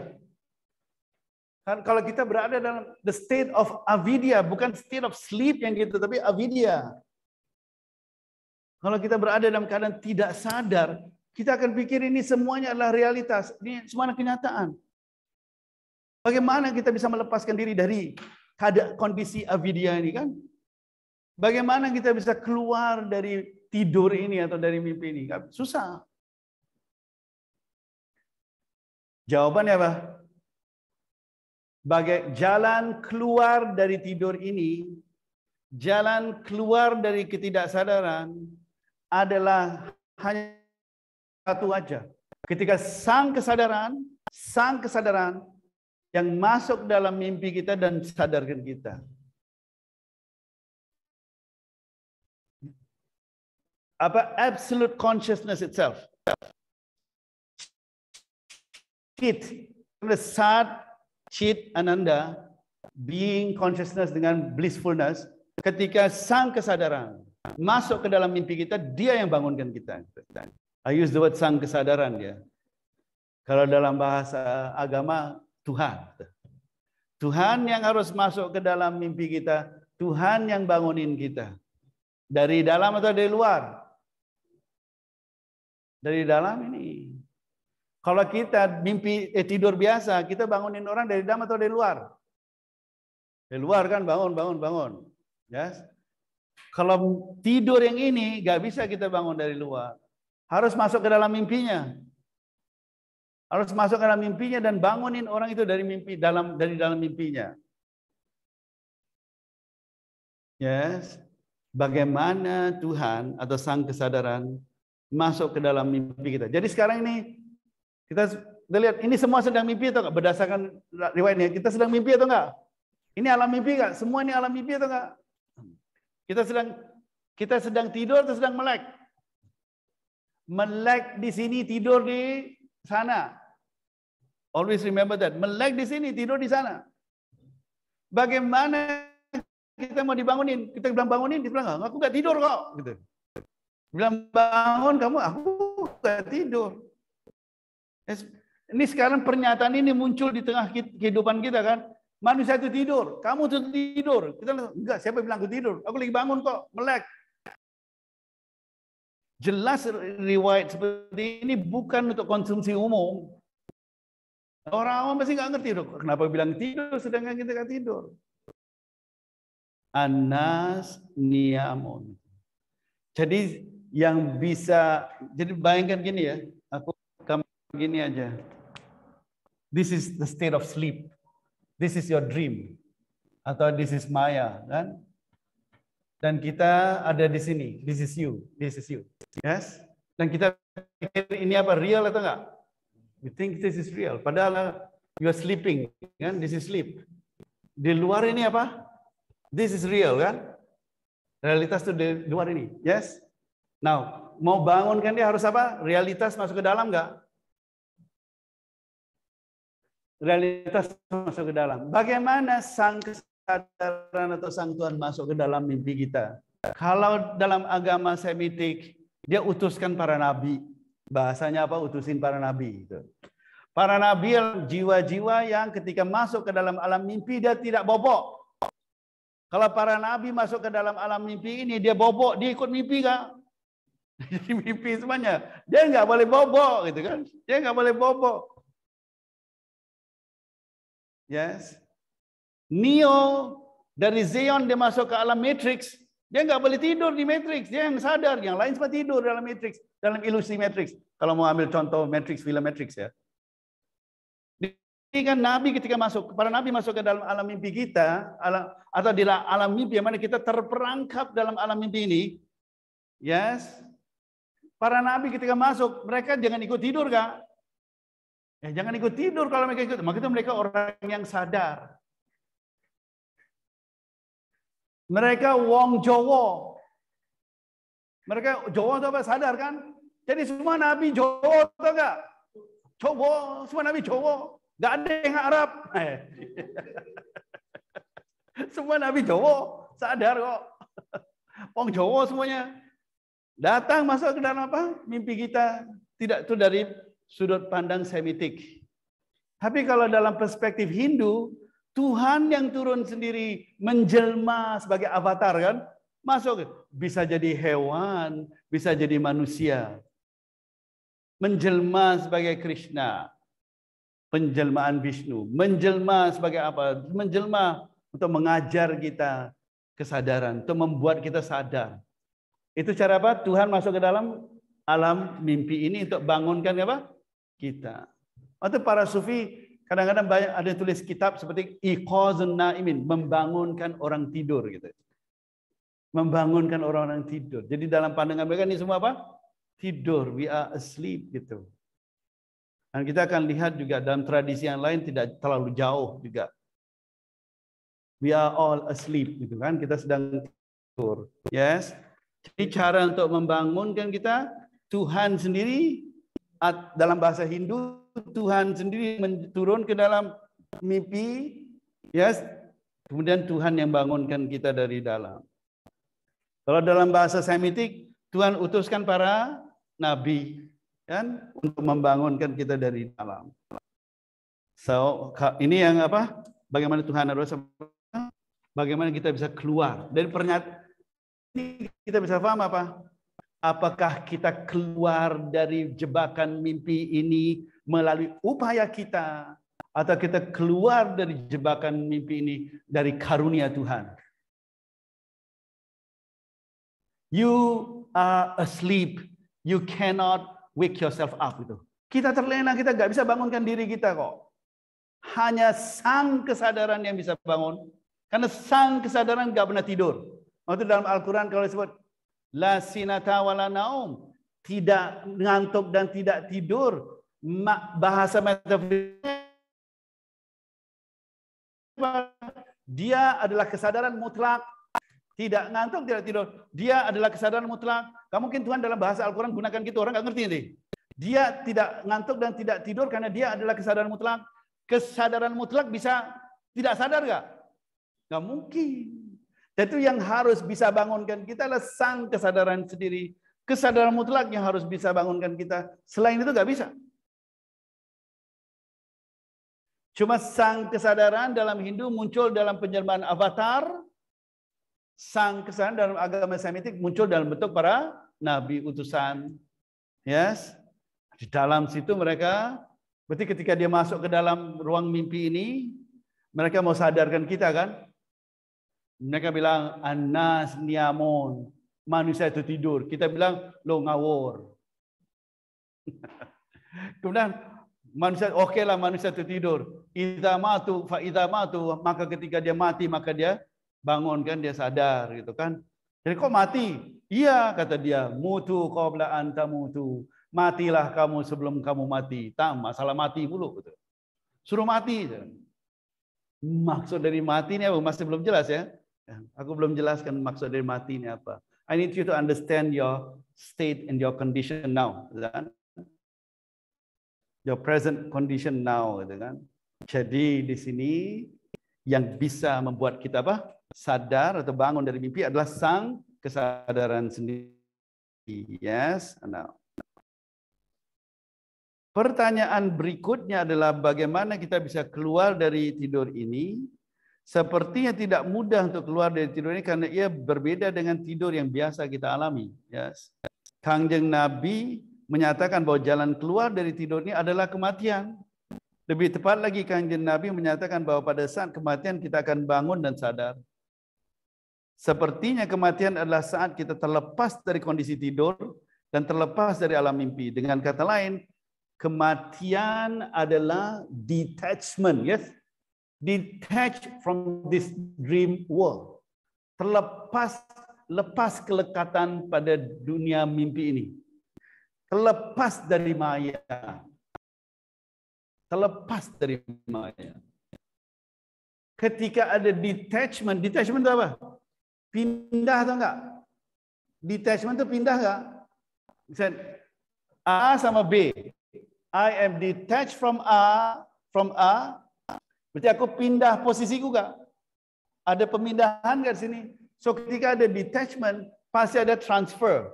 B: Kan kalau kita berada dalam the state of avidya, bukan state of sleep yang gitu, tapi avidya. Kalau kita berada dalam keadaan tidak sadar, kita akan pikir ini semuanya adalah realitas, ini semuanya kenyataan. Bagaimana kita bisa melepaskan diri dari kondisi avidya ini kan? Bagaimana kita bisa keluar dari tidur ini atau dari mimpi ini? Susah. Jawabannya apa? Jalan keluar dari tidur ini, jalan keluar dari ketidaksadaran adalah hanya satu aja. Ketika sang kesadaran yang masuk dalam mimpi kita dan sadarkan kita. Apa? Absolute consciousness itself. Saat Chit Ananda, being consciousness dengan blissfulness, ketika sang kesadaran masuk ke dalam mimpi kita, dia yang bangunkan kita. I use the word sang kesadaran ya. Kalau dalam bahasa agama, Tuhan. Tuhan yang harus masuk ke dalam mimpi kita, Tuhan yang bangunin kita. Dari dalam atau dari luar? Dari dalam ini. Kalau kita mimpi tidur biasa, kita bangunin orang dari dalam atau dari luar? Dari luar kan, bangun. Yes. Kalau tidur yang ini, nggak bisa kita bangun dari luar. Harus masuk ke dalam mimpinya. Harus masuk ke dalam mimpinya dan bangunin orang itu dari dalam mimpinya. Yes. Bagaimana Tuhan atau sang kesadaran masuk ke dalam mimpi kita. Jadi sekarang ini kita lihat ini semua sedang mimpi atau enggak? Berdasarkan riwayat ini, kita sedang mimpi atau enggak? Ini alam mimpi enggak? Semua ini alam mimpi atau enggak? Kita sedang tidur atau sedang melek? Melek di sini, tidur di sana. Always remember that. Melek di sini, tidur di sana. Bagaimana kita mau dibangunin? Kita bilang bangunin, dia bilang aku enggak tidur kok. Gitu. Bilang bangun kamu, aku enggak tidur. Ini sekarang pernyataan ini muncul di tengah kehidupan kita kan. Manusia itu tidur, kamu itu tidur. Kita enggak, siapa bilang aku tidur? Aku lagi bangun kok, melek. Jelas riwayat seperti ini bukan untuk konsumsi umum. Orang awam pasti nggak ngerti, kenapa bilang tidur sedangkan kita nggak tidur. Anas niamun. Jadi yang bisa, jadi bayangkan gini ya, aku gini aja. This is the state of sleep. This is your dream. Atau this is Maya, kan? Dan kita ada di sini. This is you. This is you. Yes? Dan kita pikir ini apa? Real atau enggak? We think this is real. Padahal you are sleeping, kan? This is sleep. Di luar ini apa? This is real, kan? Realitas itu di luar ini. Yes? Now, mau bangun kan dia harus apa? Realitas masuk ke dalam enggak? Realitas masuk ke dalam. Bagaimana sang kesadaran atau sang Tuhan masuk ke dalam mimpi kita? Kalau dalam agama Semitik, dia utuskan para nabi. Bahasanya apa? Utusin para nabi. Para nabi jiwa-jiwa yang ketika masuk ke dalam alam mimpi, dia tidak bobok. Kalau para nabi masuk ke dalam alam mimpi ini, dia bobok, dia ikut mimpi kah? Jadi mimpi semuanya. Dia nggak boleh bobok, gitu kan? Dia nggak boleh bobok. Yes. Neo dari Zion dia masuk ke alam matrix, dia nggak boleh tidur di matrix, dia yang sadar, yang lain semua tidur dalam matrix, dalam ilusi matrix. Kalau mau ambil contoh matrix, film matrix ya. Ini kan nabi ketika masuk, para nabi masuk ke dalam alam mimpi kita, atau di alam mimpi yang mana kita terperangkap dalam alam mimpi ini. Yes. Para nabi ketika masuk, mereka jangan ikut tidur kah? Ya, jangan ikut tidur kalau mereka ikut. Makanya mereka orang yang sadar. Mereka wong Jowo. Mereka Jowo itu apa? Sadar kan? Jadi semua nabi Jowo atau enggak? Jowo, semua nabi Jowo. Enggak ada yang Arab. Semua nabi Jowo sadar kok. Wong Jowo semuanya. Datang masuk ke dalam apa? Mimpi kita. Tidak itu dari sudut pandang Semitik. Tapi kalau dalam perspektif Hindu, Tuhan yang turun sendiri menjelma sebagai avatar kan? Masuk bisa jadi hewan, bisa jadi manusia. Menjelma sebagai Krishna. Penjelmaan Vishnu, menjelma sebagai apa? Menjelma untuk mengajar kita kesadaran, untuk membuat kita sadar. Itu cara apa? Tuhan masuk ke dalam alam mimpi ini untuk bangunkan apa? Kita. Atau para sufi kadang-kadang banyak ada tulis kitab seperti iqazun naimin, membangunkan orang tidur gitu. Membangunkan orang-orang tidur. Jadi dalam pandangan mereka ini semua apa? Tidur, we are asleep gitu. Dan kita akan lihat juga dalam tradisi yang lain tidak terlalu jauh juga. We are all asleep gitu kan, kita sedang tidur. Yes. Jadi cara untuk membangunkan kita, Tuhan sendiri dalam bahasa Hindu, Tuhan sendiri turun ke dalam mimpi, yes. Kemudian Tuhan yang bangunkan kita dari dalam. Kalau dalam bahasa Semitik, Tuhan utuskan para nabi, kan, untuk membangunkan kita dari dalam. So ini yang apa? Bagaimana Tuhan harus, bagaimana kita bisa keluar dari pernyataan ini, kita bisa paham apa? Apakah kita keluar dari jebakan mimpi ini melalui upaya kita, atau kita keluar dari jebakan mimpi ini dari karunia Tuhan? You are asleep, you cannot wake yourself up itu. Kita terlena, kita nggak bisa bangunkan diri kita kok. Hanya sang kesadaran yang bisa bangun, karena sang kesadaran nggak pernah tidur. Waktu dalam Al-Quran kalau disebut la sinata wala naum, tidak ngantuk dan tidak tidur, bahasa metafisik dia adalah kesadaran mutlak, tidak ngantuk, tidak tidur. Dia adalah kesadaran mutlak. Gak mungkin Tuhan dalam bahasa Al-Quran gunakan gitu, orang nggak ngerti ini. Dia tidak ngantuk dan tidak tidur karena dia adalah kesadaran mutlak. Kesadaran mutlak bisa tidak sadar nggak? Nggak mungkin. Itu yang harus bisa bangunkan kita adalah sang kesadaran sendiri. Kesadaran mutlak yang harus bisa bangunkan kita. Selain itu nggak bisa. Cuma sang kesadaran dalam Hindu muncul dalam penjelmaan avatar. Sang kesadaran dalam agama Semitik muncul dalam bentuk para nabi utusan. Yes. Di dalam situ mereka, berarti ketika dia masuk ke dalam ruang mimpi ini, mereka mau sadarkan kita kan? Mereka bilang, Anas niamun, manusia itu tidur. Kita bilang, lo ngawur. Kemudian manusia, oke lah manusia itu tidur. Idza matu fa idza matu, maka ketika dia mati maka dia bangun kan, dia sadar gitu kan. Jadi kok mati? Iya kata dia, mutu qabla an tamutu. Matilah kamu sebelum kamu mati. Tak masalah mati mulu gitu. Suruh mati. Maksud dari mati ini apa? Masih belum jelas ya. Aku belum jelaskan maksud dari mati ini apa. I need you to understand your state and your condition now. Your present condition now, gitu kan. Jadi di sini yang bisa membuat kita apa? Sadar atau bangun dari mimpi adalah sang kesadaran sendiri. Yes, now. Pertanyaan berikutnya adalah bagaimana kita bisa keluar dari tidur ini? Sepertinya tidak mudah untuk keluar dari tidur ini karena ia berbeda dengan tidur yang biasa kita alami. Yes. Kangjeng Nabi menyatakan bahwa jalan keluar dari tidur ini adalah kematian. Lebih tepat lagi Kangjeng Nabi menyatakan bahwa pada saat kematian kita akan bangun dan sadar. Sepertinya kematian adalah saat kita terlepas dari kondisi tidur dan terlepas dari alam mimpi. Dengan kata lain, kematian adalah detachment, yes? Detached from this dream world. Lepas kelekatan pada dunia mimpi ini. Terlepas dari maya. Terlepas dari maya. Ketika ada detachment itu apa? Pindah atau enggak? Detachment itu pindah enggak? Misalnya A sama B. I am detached from A. Berarti aku pindah posisiku enggak? Ada pemindahan enggak di sini? So ketika ada detachment, pasti ada transfer.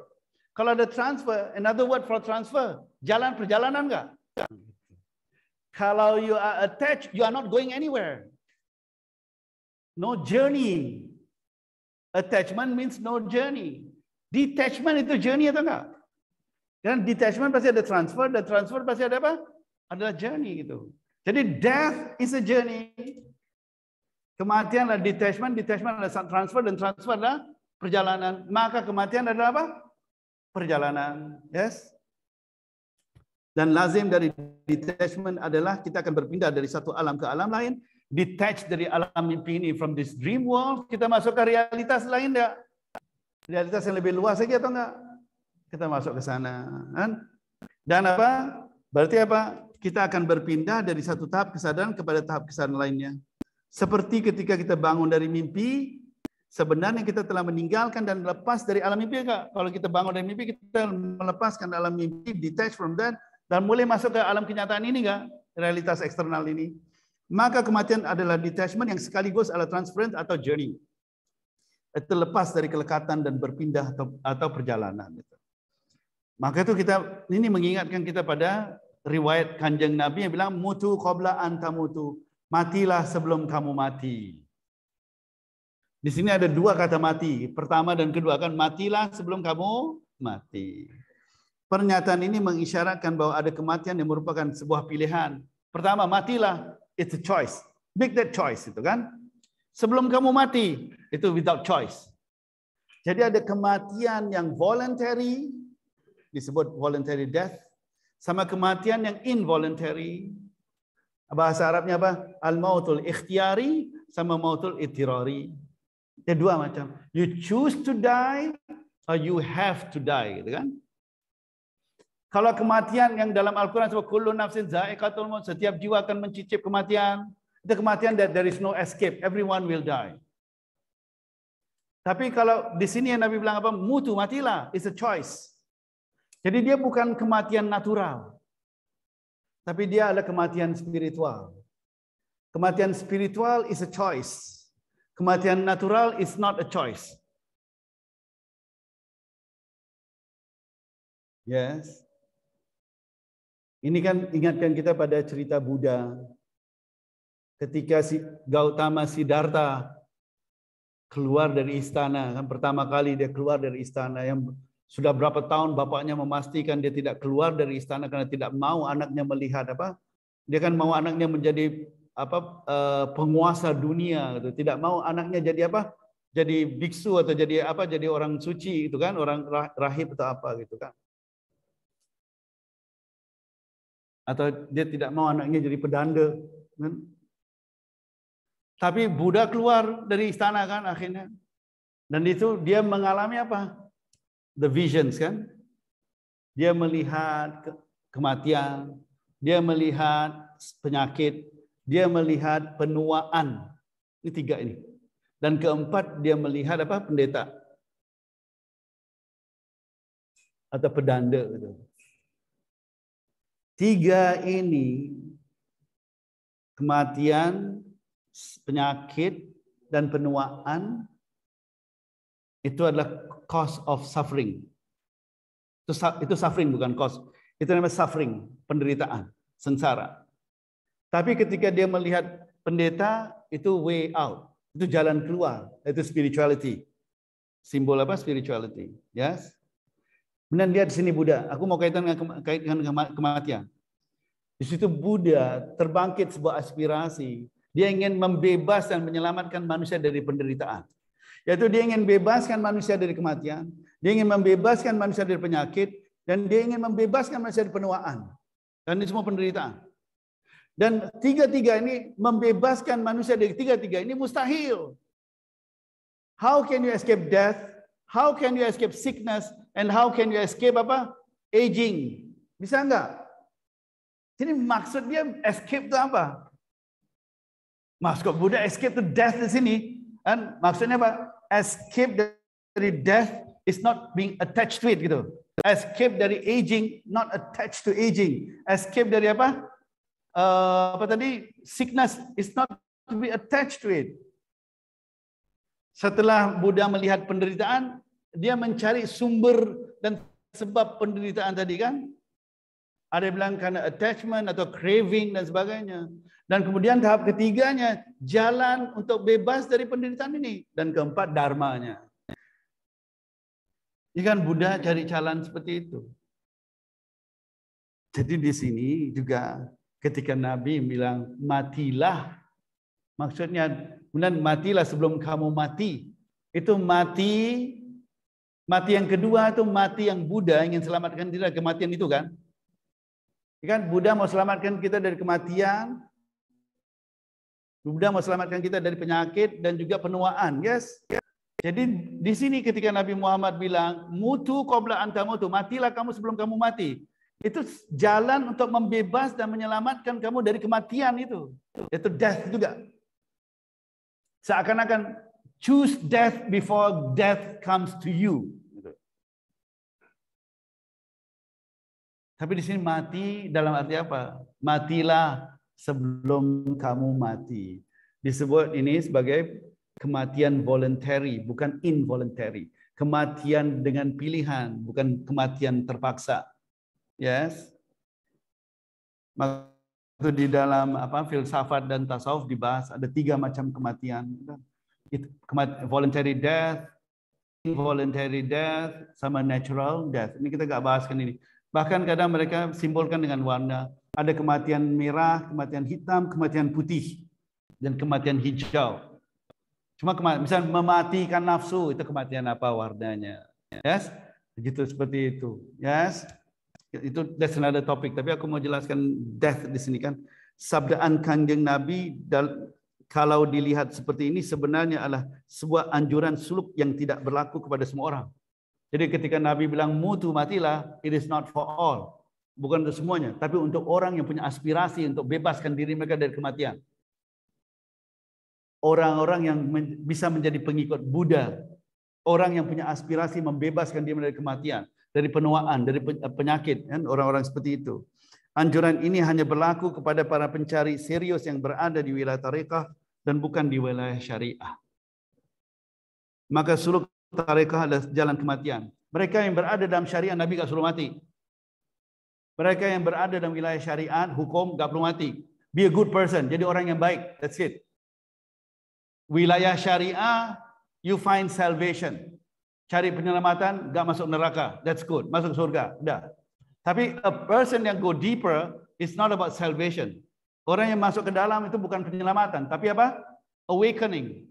B: Kalau ada transfer, another word for transfer, perjalanan enggak? Kalau you are attached, you are not going anywhere. No journey. Attachment means no journey. Detachment itu journey atau enggak? Dan detachment pasti ada transfer, dan transfer pasti ada apa? Adalah journey gitu. Jadi death is a journey. Kematian adalah detachment, detachment adalah transfer, dan transfer adalah perjalanan. Maka kematian adalah apa? Perjalanan. Yes. Dan lazim dari detachment adalah kita akan berpindah dari satu alam ke alam lain. Detach dari alam mimpi ini from this dream world, kita masuk ke realitas lain enggak? Realitas yang lebih luas lagi atau enggak? Kita masuk ke sana, kan? Dan apa? Berarti apa? Kita akan berpindah dari satu tahap kesadaran kepada tahap kesadaran lainnya. Seperti ketika kita bangun dari mimpi, sebenarnya kita telah meninggalkan dan lepas dari alam mimpi enggak? Kalau kita bangun dari mimpi, kita melepaskan alam mimpi, detach from that, dan mulai masuk ke alam kenyataan ini enggak? Realitas eksternal ini. Maka kematian adalah detachment yang sekaligus adalah transference atau journey. Terlepas dari kelekatan dan berpindah atau perjalanan. Maka itu kita ini mengingatkan kita pada riwayat Kanjeng Nabi yang bilang mutu qabla an tamutu. Matilah sebelum kamu mati. Di sini ada dua kata mati. Pertama dan kedua kan matilah sebelum kamu mati. Pernyataan ini mengisyaratkan bahwa ada kematian yang merupakan sebuah pilihan. Pertama, matilah. It's a choice. Make that choice itu kan. Sebelum kamu mati, itu without choice. Jadi ada kematian yang voluntary, disebut voluntary death, sama kematian yang involuntary. Bahasa Arabnya apa? Al-mautul ikhtiyari sama mautul ittirari. Ada dua macam. You choose to die or you have to die, gitu kan? Kalau kematian yang dalam Al-Quran sebut kullu nafsin za'iqatul maut, setiap jiwa akan mencicip kematian. Itu kematian that there is no escape, everyone will die. Tapi kalau di sini yang Nabi bilang apa? Mutu, matilah, it's a choice. Jadi dia bukan kematian natural. Tapi dia adalah kematian spiritual. Kematian spiritual is a choice. Kematian natural is not a choice. Yes. Ini kan ingatkan kita pada cerita Buddha. ketika si Gautama Siddhartha keluar dari istana, kan pertama kali dia keluar dari istana, yang sudah berapa tahun bapaknya memastikan dia tidak keluar dari istana karena tidak mau anaknya melihat apa? Dia kan mau anaknya menjadi penguasa dunia gitu. Tidak mau anaknya jadi apa? Jadi biksu atau jadi apa? Jadi orang suci itu kan, orang rahib atau apa gitu kan. Atau dia tidak mau anaknya jadi pedanda kan? Tapi Buddha keluar dari istana kan akhirnya. Dan itu dia mengalami apa? The visions kan. Dia melihat kematian, dia melihat penyakit, dia melihat penuaan. Ini tiga ini. Dan keempat dia melihat apa? Pendeta. Atau pedanda gitu. Tiga ini, kematian, penyakit, dan penuaan, itu adalah cause of suffering. Itu suffering bukan cause. Itu namanya suffering, penderitaan, sengsara. Tapi ketika dia melihat pendeta, itu way out. Itu jalan keluar. Itu spirituality. Simbol apa? Spirituality. Yes. Kemudian lihat di sini Buddha. Aku mau kaitkan dengan kematian. Di situ Buddha terbangkit sebuah aspirasi. Dia ingin membebaskan dan menyelamatkan manusia dari penderitaan. Yaitu dia ingin membebaskan manusia dari kematian, dia ingin membebaskan manusia dari penyakit, dan dia ingin membebaskan manusia dari penuaan. Dan ini semua penderitaan. Dan tiga-tiga ini membebaskan manusia dari tiga-tiga ini mustahil. How can you escape death? How can you escape sickness? And how can you escape apa? Aging. Bisa enggak? Jadi maksud dia escape itu apa? Maksud Buddha escape to death di sini, kan maksudnya apa? Escape dari death is not being attached to it gitu. Escape dari aging, not attached to aging. Escape dari apa? Apa tadi? Sickness is not to be attached to it. Setelah Buddha melihat penderitaan, dia mencari sumber dan sebab penderitaan tadi kan. Ada yang bilang karena attachment atau craving dan sebagainya. Dan kemudian tahap ketiganya, jalan untuk bebas dari penderitaan ini. Dan keempat, dharmanya. Ini kan Buddha cari jalan seperti itu. Jadi di sini juga ketika Nabi bilang, matilah. Maksudnya, kemudian matilah sebelum kamu mati. Itu mati yang kedua itu mati yang Buddha ingin selamatkan kita dari kematian itu kan. Kan Buddha mau selamatkan kita dari kematian, Buddha mau selamatkan kita dari penyakit dan juga penuaan, yes. Jadi di sini ketika Nabi Muhammad bilang, mutu qabla anta mutu, matilah kamu sebelum kamu mati. Itu jalan untuk membebas dan menyelamatkan kamu dari kematian itu. Itu death juga. Seakan-akan choose death before death comes to you. Tapi di sini mati dalam arti apa? Matilah sebelum kamu mati. Disebut ini sebagai kematian voluntary, bukan involuntary. Kematian dengan pilihan, bukan kematian terpaksa. Yes. Itu di dalam filsafat dan tasawuf dibahas ada 3 macam kematian. Voluntary death, involuntary death, sama natural death. Ini kita nggak bahaskan ini. Bahkan kadang mereka simbolkan dengan warna. Ada kematian merah, kematian hitam, kematian putih, dan kematian hijau. Cuma misalnya mematikan nafsu, itu kematian apa warnanya? Yes, begitu seperti itu. Yes, itu that's another topic. Tapi aku mau jelaskan death di sini kan. Sabdaan Kanjeng Nabi kalau dilihat seperti ini sebenarnya adalah sebuah anjuran suluk yang tidak berlaku kepada semua orang. Jadi ketika Nabi bilang mutu matilah, it is not for all. Bukan untuk semuanya, tapi untuk orang yang punya aspirasi untuk bebaskan diri mereka dari kematian. Orang-orang yang bisa menjadi pengikut Buddha. Orang yang punya aspirasi membebaskan diri dari kematian, dari penuaan, dari penyakit. Orang-orang seperti itu. Anjuran ini hanya berlaku kepada para pencari serius yang berada di wilayah tarekah dan bukan di wilayah syariah. Maka suluk tarekah adalah jalan kematian. Mereka yang berada dalam syariah Nabi gak suruh mati. Mereka yang berada dalam wilayah syariat hukum gak perlu mati. Be a good person. Jadi orang yang baik. That's it. Wilayah syariah, you find salvation. Cari penyelamatan, gak masuk neraka. That's good. Masuk surga. Udah. Tapi a person yang go deeper, it's not about salvation. Orang yang masuk ke dalam itu bukan penyelamatan. Tapi apa? Awakening.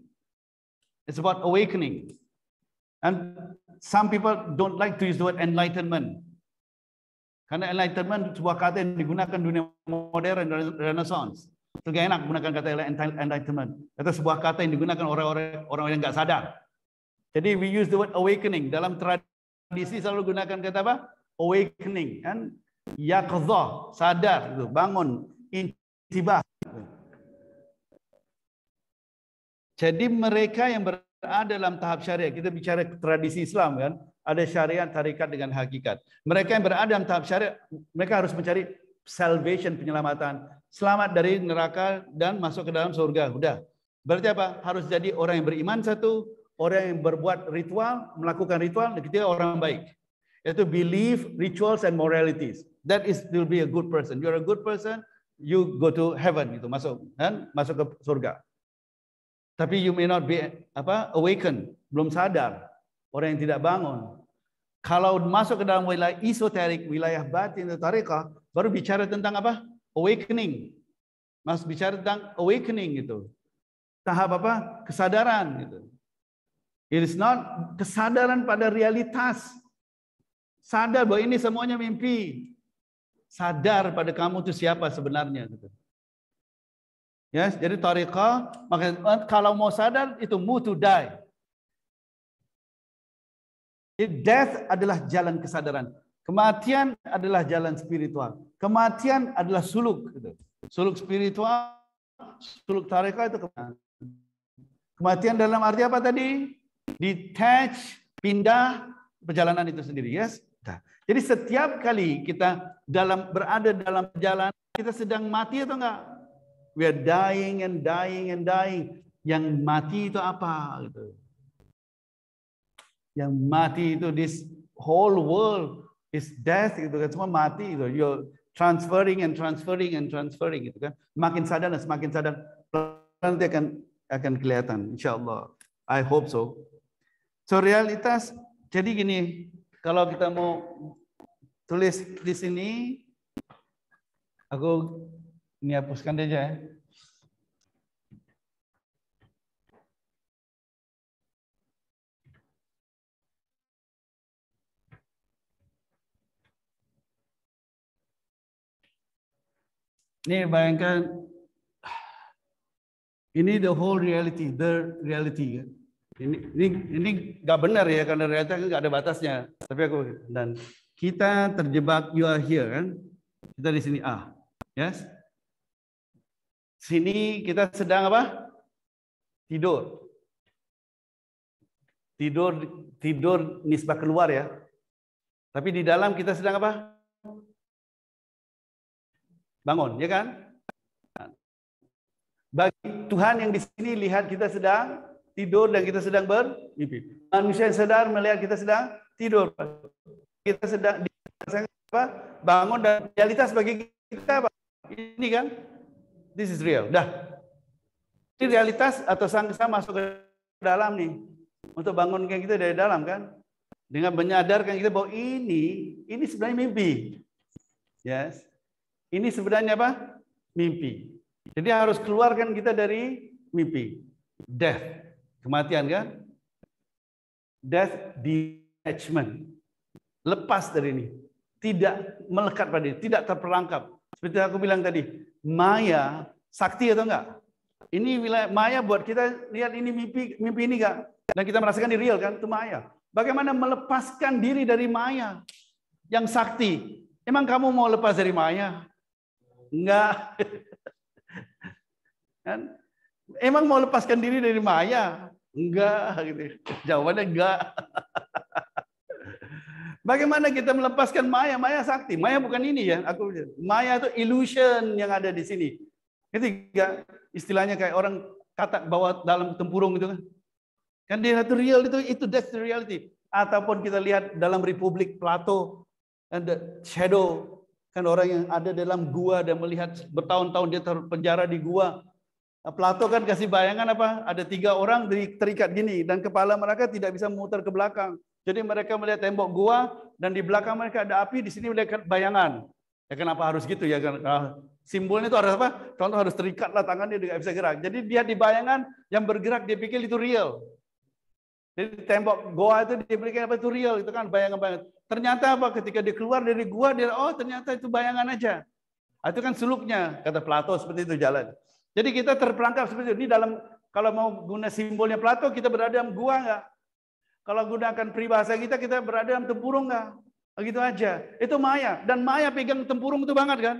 B: It's about awakening. And some people don't like to use the word enlightenment. Karena enlightenment sebuah kata yang digunakan dunia modern, Renaissance. Itu gak enak menggunakan kata enlightenment. Itu sebuah kata yang digunakan orang-orang yang gak sadar. Jadi we use the word awakening. Dalam tradisi selalu gunakan kata apa? Awakening. Kan? Yaqzah, sadar, bangun, intibah. Jadi mereka yang berada dalam tahap syariat, kita bicara tradisi Islam kan, ada syariat, tarikat dengan hakikat. Mereka yang berada dalam tahap syariat, mereka harus mencari salvation, penyelamatan, selamat dari neraka dan masuk ke dalam surga. Udah. Berarti apa? Harus jadi orang yang beriman satu, orang yang berbuat ritual, melakukan ritual, dan ketiga orang baik. Yaitu belief, rituals, and moralities. That is will be a good person. You're a good person, you go to heaven, gitu, masuk ke surga. Tapi you may not be awakened, belum sadar, orang yang tidak bangun. Kalau masuk ke dalam wilayah esoterik, wilayah batin atau tarekah, baru bicara tentang apa? Awakening. Mas bicara tentang awakening gitu. Tahap apa? Kesadaran gitu. It is not kesadaran pada realitas. Sadar bahwa ini semuanya mimpi. Sadar pada kamu itu siapa sebenarnya gitu. Yes, jadi tarekah, maka kalau mau sadar itu move to die. Death adalah jalan kesadaran. Kematian adalah jalan spiritual. Kematian adalah suluk. Gitu. Suluk spiritual, suluk tarekah itu kematian. Kematian dalam arti apa tadi? Detach, pindah perjalanan itu sendiri. Yes. Nah, jadi setiap kali kita berada dalam perjalanan, kita sedang mati atau enggak? We are dying and dying and dying. Yang mati itu apa? Gitu. Yang mati itu this whole world is death gitu kan, semua mati gitu. You're transferring and transferring and transferring gitu kan. Makin sadar dan semakin sadar nanti akan kelihatan insyaallah. I hope so. So realitas jadi gini, kalau kita mau tulis di sini aku ini hapuskan aja ya. Ini bayangkan, ini the whole reality, the reality. Ini nggak benar ya, karena realitas nggak ada batasnya. Tapi dan kita terjebak, you are here kan? Kita di sini yes. Sini kita sedang apa? Tidur. Tidur nisbah keluar ya. Tapi di dalam kita sedang apa? Bangun, ya kan? Bagi Tuhan yang di sini lihat kita sedang tidur dan kita sedang bermimpi. Manusia yang sadar melihat kita sedang tidur. Kita sedang bangun dan realitas bagi kita apa? Ini kan? This is real. Dah. Ini realitas atau sangsa masuk ke dalam nih. Untuk bangunkan kita dari dalam kan? Dengan menyadarkan kita bahwa ini sebenarnya mimpi. Yes. Ini sebenarnya apa? Mimpi. Jadi harus keluarkan kita dari mimpi. Death. Kematian kan? Death, detachment. Lepas dari ini. Tidak melekat pada ini. Tidak terperangkap. Seperti aku bilang tadi. Maya, sakti atau enggak? Ini wilayah maya buat kita lihat ini mimpi ini enggak? Dan kita merasakan di real kan? Itu maya. Bagaimana melepaskan diri dari maya? Yang sakti. Emang kamu mau lepas dari maya? Enggak. Kan? Emang mau lepaskan diri dari maya? Enggak. Gitu. Jawabannya enggak. Bagaimana kita melepaskan maya? Maya sakti. Maya bukan ini ya. Maya itu illusion yang ada di sini. Ketiga, istilahnya kayak orang katak bawa dalam tempurung gitu kan. Kan dia itu real itu that's the reality. Ataupun kita lihat dalam Republik Plato and the shadow Kan orang yang ada dalam gua dan melihat bertahun-tahun dia terpenjara di gua. Plato kan kasih bayangan apa? Ada 3 orang terikat gini dan kepala mereka tidak bisa memutar ke belakang. Jadi mereka melihat tembok gua dan di belakang mereka ada api, di sini melihat bayangan. Ya kenapa harus gitu ya? Simbolnya itu harus apa? Contoh harus terikatlah tangannya, dia tidak bisa gerak. Jadi dia di bayangan yang bergerak dia pikir itu real. Jadi tembok gua itu dia pikir apa itu real, itu kan bayangan-bayangan. Ternyata apa? Ketika dia keluar dari gua, dia oh ternyata itu bayangan aja. Itu kan suluknya, kata Plato seperti itu jalan. Jadi kita terperangkap seperti itu. Ini dalam kalau mau guna simbolnya Plato, kita berada dalam gua enggak? Kalau gunakan peribahasa kita berada dalam tempurung enggak? Begitu aja. Itu Maya. Dan Maya pegang tempurung itu banget kan?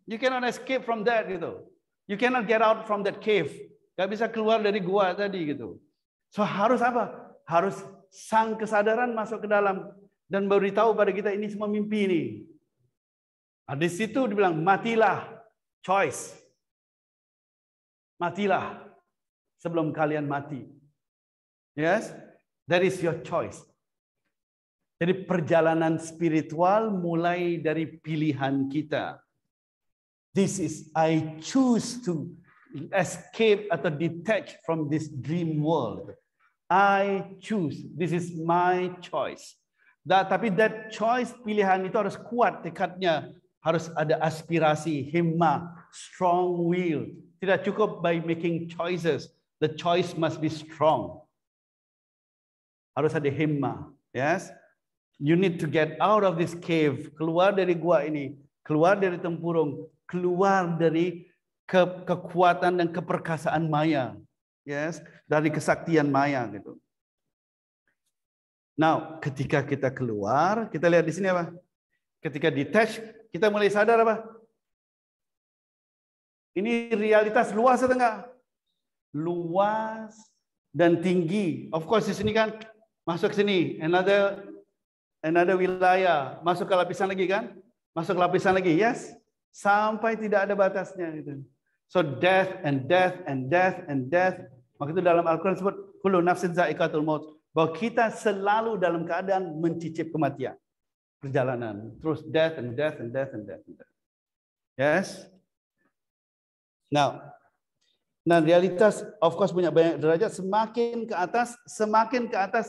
B: You cannot escape from that gitu. You cannot get out from that cave. Gak bisa keluar dari gua tadi gitu. So harus apa? Harus sang kesadaran masuk ke dalam dan beritahu pada kita ini semua mimpi ini. Nah, di situ dibilang matilah, choice. Matilah sebelum kalian mati. Yes, that is your choice. Jadi perjalanan spiritual mulai dari pilihan kita. This is I choose to escape atau detach from this dream world. I choose. This is my choice. Tapi that choice, pilihan itu harus kuat tekadnya. Harus ada aspirasi, himmah, strong will. Tidak cukup by making choices. The choice must be strong. Harus ada himmah. Yes. You need to get out of this cave. Keluar dari gua ini. Keluar dari tempurung. Keluar dari kekuatan dan keperkasaan Maya. Yes. Dari kesaktian Maya gitu. Now, ketika kita keluar, kita lihat di sini apa? Ketika detach, kita mulai sadar apa? Ini realitas luas atau enggak? Luas dan tinggi. Of course di sini kan masuk ke sini, another wilayah, masuk ke lapisan lagi kan? Masuk lapisan lagi, yes? Sampai tidak ada batasnya gitu. So death and death and death and death. Maka itu dalam Al-Quran disebut kullu nafsin za'iqatul maut. Bahwa kita selalu dalam keadaan mencicip kematian. Perjalanan. Terus death and death and death and death. Yes? Now, realitas of course punya banyak derajat. Semakin ke atas,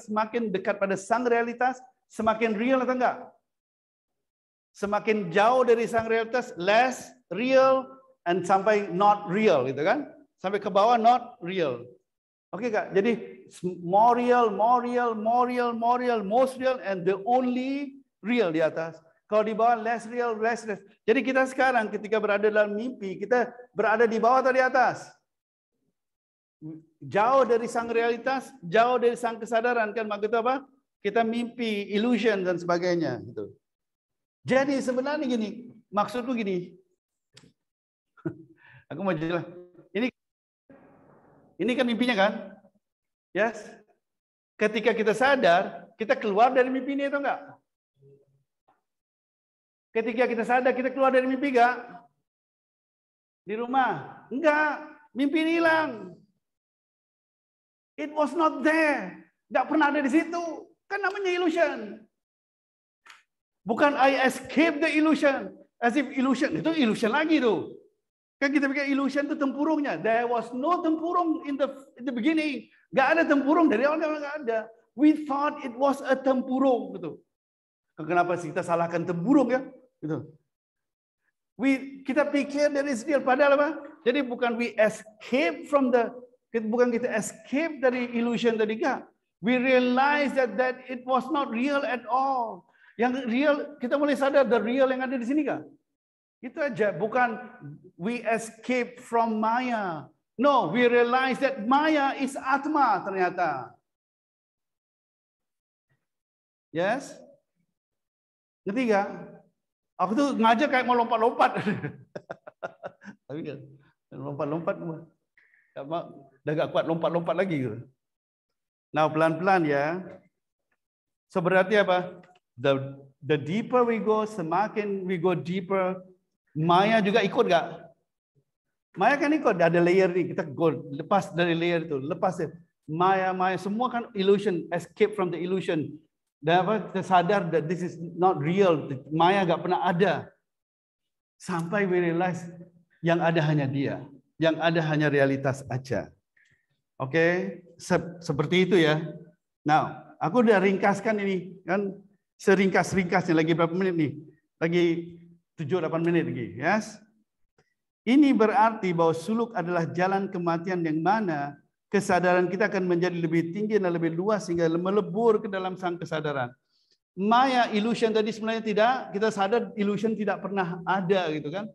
B: semakin dekat pada sang realitas, semakin real atau enggak? Semakin jauh dari sang realitas, less real, and sampai not real, gitu kan? Sampai ke bawah not real. Oke Kak, jadi more real, most real, and the only real di atas. Kalau di bawah less real, less. Jadi kita sekarang ketika berada dalam mimpi, kita berada di bawah atau di atas? Jauh dari sang realitas, jauh dari sang kesadaran kan, maksudnya apa? Kita mimpi, illusion dan sebagainya gitu. Jadi sebenarnya gini, maksudku gini. Aku mau jelas. Ini kan mimpinya kan? Yes. Ketika kita sadar, kita keluar dari mimpi ini atau enggak? Ketika kita sadar, kita keluar dari mimpi enggak? Di rumah? Enggak. Mimpi ini hilang. It was not there. Enggak pernah ada di situ. Kan namanya illusion. Bukan I escape the illusion. As if illusion. Itu illusion lagi tuh. Kan kita pikir illusion itu tempurungnya. There was no tempurung in the beginning. Gak ada tempurung dari awal, gak ada. We thought it was a tempurung gitu. Kenapa sih kita salahkan tempurung ya? Gitu. Kita pikir dari real, padahal apa? Jadi bukan we escape from bukan kita escape dari illusion tadi enggak. We realize that it was not real at all. Yang real kita mulai sadar the real yang ada di sini kan? Itu aja, bukan we escape from Maya. No, we realize that Maya is Atma ternyata. Yes? Ngerti gak? Aku tuh ngajar kayak mau lompat-lompat. Tapi kan lompat-lompat udah gak kuat lompat-lompat lagi gitu. Nah, pelan-pelan ya. So berarti apa? The deeper we go, semakin we go deeper, Maya juga ikut gak? Maya kan ikut, ada layer nih, kita go lepas dari layer itu, lepas deh. Maya semua kan illusion, escape from the illusion. Dan apa? Kita sadar that this is not real. Maya gak pernah ada. Sampai we realize yang ada hanya dia, yang ada hanya realitas aja. Oke, seperti itu ya. Nah, aku udah ringkaskan ini kan, seringkas-ringkasnya. Lagi berapa menit nih? Lagi 7-8 menit lagi, yes. Ini berarti bahwa suluk adalah jalan kematian yang mana kesadaran kita akan menjadi lebih tinggi dan lebih luas sehingga melebur ke dalam sang kesadaran. Maya, illusion tadi sebenarnya tidak, kita sadar illusion tidak pernah ada gitu kan.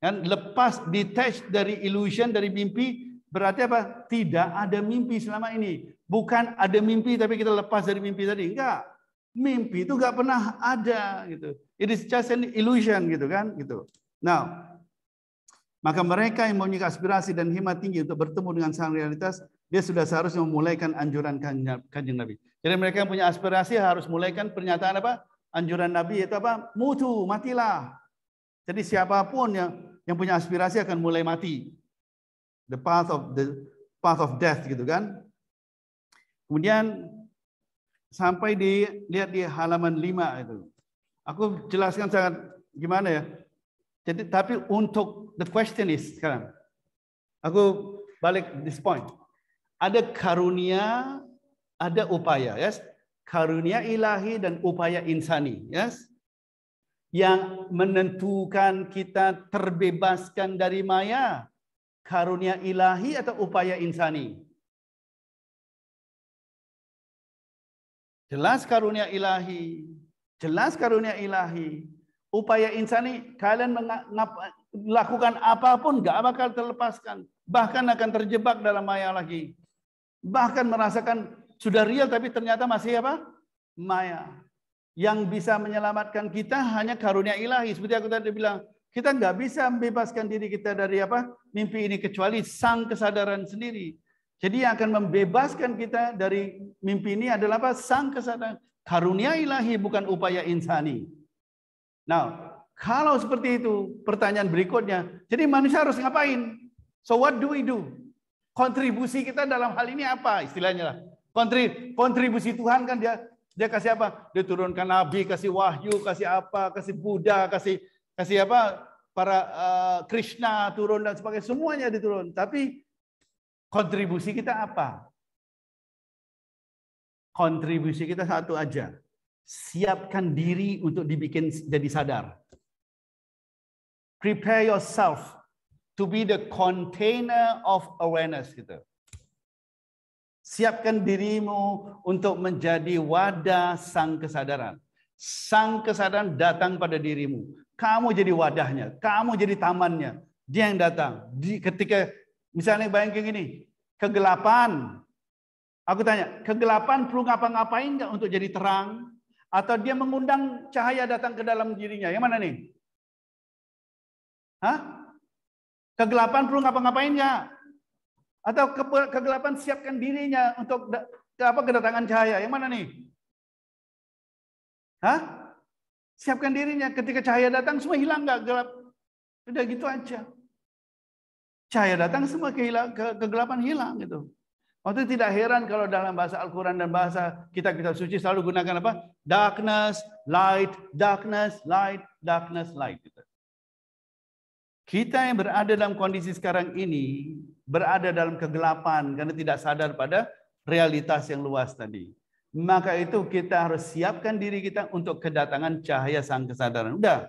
B: Dan lepas, detach dari illusion, dari mimpi, berarti apa? Tidak ada mimpi selama ini. Bukan ada mimpi tapi kita lepas dari mimpi tadi. Enggak. Mimpi itu enggak pernah ada gitu. It is just an illusion gitu kan, gitu. Now, maka mereka yang mempunyai aspirasi dan hikmat tinggi untuk bertemu dengan sang realitas, dia sudah seharusnya memulaikan anjuran Kanjeng Nabi. Jadi mereka yang punya aspirasi harus mulaikan pernyataan apa? Anjuran Nabi itu apa? Mutu, matilah. Jadi siapapun yang punya aspirasi akan mulai mati. The path of death gitu kan. Kemudian sampai lihat di halaman 5 itu. Aku jelaskan sangat gimana ya. Jadi tapi untuk the question is sekarang. Aku balik this point. Ada karunia, ada upaya, yes. Karunia ilahi dan upaya insani, yes. Yang menentukan kita terbebaskan dari maya, karunia ilahi atau upaya insani. Jelas karunia ilahi, jelas karunia ilahi. Upaya insani, kalian lakukan apapun gak bakal terlepaskan. Bahkan akan terjebak dalam maya lagi. Bahkan merasakan sudah real tapi ternyata masih apa? Maya. Yang bisa menyelamatkan kita hanya karunia ilahi. Seperti aku tadi bilang, kita nggak bisa membebaskan diri kita dari apa? Mimpi ini kecuali sang kesadaran sendiri. Jadi yang akan membebaskan kita dari mimpi ini adalah apa? Sang kesadaran. Karunia ilahi bukan upaya insani. Nah, kalau seperti itu, pertanyaan berikutnya, jadi manusia harus ngapain? So what do we do? Kontribusi kita dalam hal ini apa? Istilahnya lah. Kontribusi Tuhan kan dia kasih apa? Dia turunkan nabi, kasih wahyu, kasih apa, kasih Buddha, kasih apa? Para Krishna turun dan sebagainya, semuanya diturun. Tapi kontribusi kita apa? Kontribusi kita satu aja. Siapkan diri untuk dibikin jadi sadar. Prepare yourself to be the container of awareness gitu. Siapkan dirimu untuk menjadi wadah sang kesadaran. Sang kesadaran datang pada dirimu. Kamu jadi wadahnya, kamu jadi tamannya. Dia yang datang. Ketika misalnya bayangin gini, kegelapan. Aku tanya, kegelapan perlu ngapa-ngapain nggak untuk jadi terang? Atau dia mengundang cahaya datang ke dalam dirinya? Yang mana nih? Hah? Kegelapan perlu ngapa-ngapain nggak? Atau kegelapan siapkan dirinya untuk kedatangan cahaya? Yang mana nih? Hah? Siapkan dirinya. Ketika cahaya datang semua hilang nggak? Gelap. Udah gitu aja. Cahaya datang semua kegelapan hilang gitu. Waktu itu tidak heran kalau dalam bahasa Al-Quran dan bahasa kitab-kitab suci selalu gunakan apa? Darkness, light, darkness, light, darkness, light. Kita yang berada dalam kondisi sekarang ini berada dalam kegelapan karena tidak sadar pada realitas yang luas tadi. Maka itu kita harus siapkan diri kita untuk kedatangan cahaya sang kesadaran. Udah.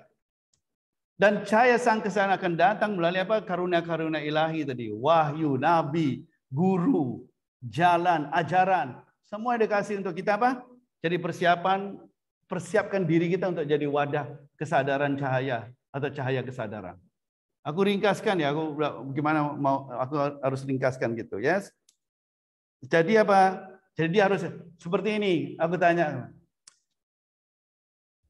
B: Dan cahaya sang kesadaran akan datang melalui apa? Karunia-karunia ilahi tadi. Wahyu, nabi, guru, jalan, ajaran. Semua dikasih untuk kita apa? Jadi persiapkan diri kita untuk jadi wadah kesadaran cahaya atau cahaya kesadaran. Aku ringkaskan ya, aku harus ringkaskan gitu, yes. Jadi apa? Jadi dia harus seperti ini. Aku tanya,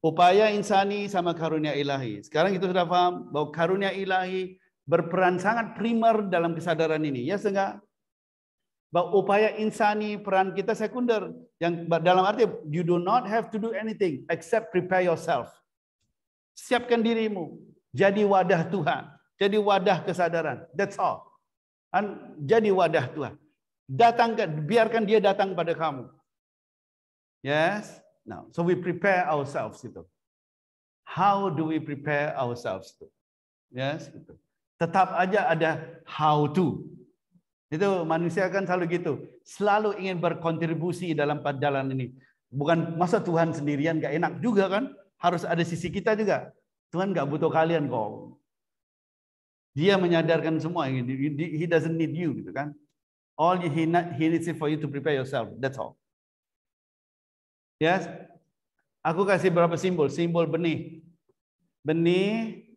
B: upaya insani sama karunia ilahi. Sekarang kita sudah paham bahwa karunia ilahi berperan sangat primer dalam kesadaran ini, ya enggak? Bahwa upaya insani peran kita sekunder. Yang dalam arti you do not have to do anything except prepare yourself. Siapkan dirimu, jadi wadah Tuhan. Jadi wadah kesadaran. That's all. Jadi wadah Tuhan. Biarkan dia datang pada kamu. Yes. Now, so we prepare ourselves itu. How do we prepare ourselves? Yes, gitu. Tetap aja ada how to. Itu manusia kan selalu gitu. Selalu ingin berkontribusi dalam perjalanan ini. Bukan masa Tuhan sendirian gak enak juga kan. Harus ada sisi kita juga. Tuhan gak butuh kalian kok. Dia menyadarkan semua. He doesn't need you gitu kan. All he needs is for you to prepare yourself. That's all. Yes. Aku kasih berapa simbol. Simbol benih. Benih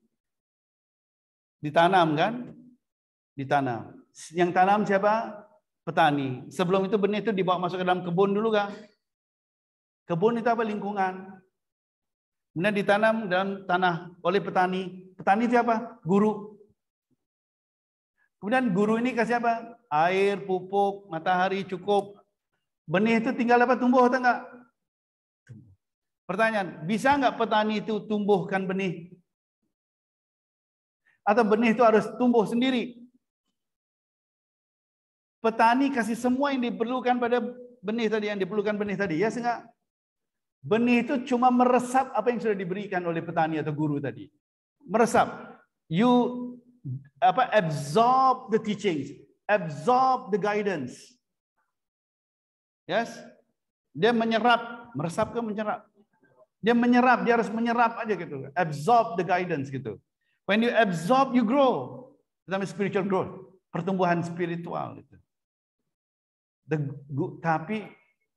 B: ditanam kan? Ditanam. Yang tanam siapa? Petani. Sebelum itu benih itu dibawa masuk ke dalam kebun dulu kan? Kebun itu apa? Lingkungan. Kemudian ditanam dalam tanah oleh petani. Petani itu apa? Guru. Kemudian guru ini kasih apa? Air, pupuk, matahari cukup. Benih itu tinggal apa? Tumbuh atau enggak? Pertanyaan, bisa enggak petani itu tumbuhkan benih? Atau benih itu harus tumbuh sendiri? Petani kasih semua yang diperlukan pada benih tadi, yang diperlukan benih tadi. Ya enggak? Benih itu cuma meresap apa yang sudah diberikan oleh petani atau guru tadi. Meresap. You absorb the teachings, absorb the guidance. Yes? Dia menyerap, meresap ke menyerap. Dia menyerap, dia harus menyerap aja gitu. Absorb the guidance gitu. When you absorb, you grow. Itu namanya spiritual growth, pertumbuhan spiritual gitu. Tapi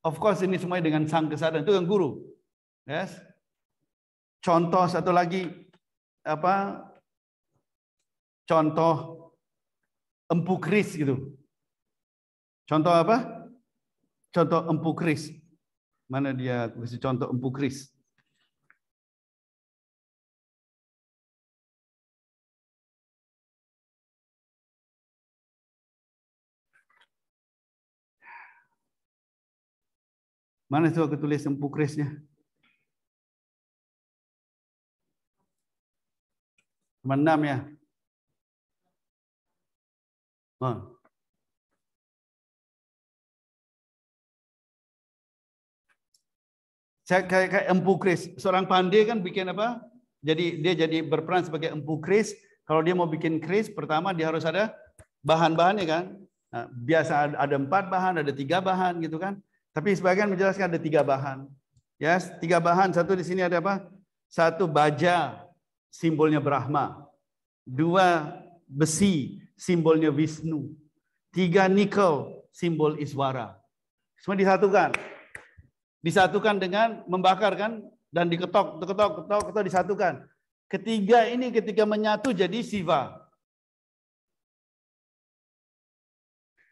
B: of course ini semuanya dengan sang kesadaran, itu yang guru. Yes. Contoh satu lagi apa? Contoh empu keris gitu. Contoh apa? Contoh empu keris. Mana dia kasih contoh empu keris? Mana itu aku tulis empu kerisnya? Nomor 6 ya. Saya kayak empu keris. Seorang pandai kan bikin apa? Jadi dia jadi berperan sebagai empu keris. Kalau dia mau bikin keris, pertama dia harus ada bahan-bahannya kan. Nah, biasa ada 4 bahan, ada 3 bahan gitu kan. Tapi sebagian menjelaskan ada 3 bahan. Ya, 3 bahan. Satu di sini ada apa? 1 baja, simbolnya Brahma. 2 besi, simbolnya Wisnu. 3 nikel, simbol Iswara. Semua disatukan. Disatukan dengan membakar kan, dan diketok, disatukan. Ketiga ini ketika menyatu jadi Siva.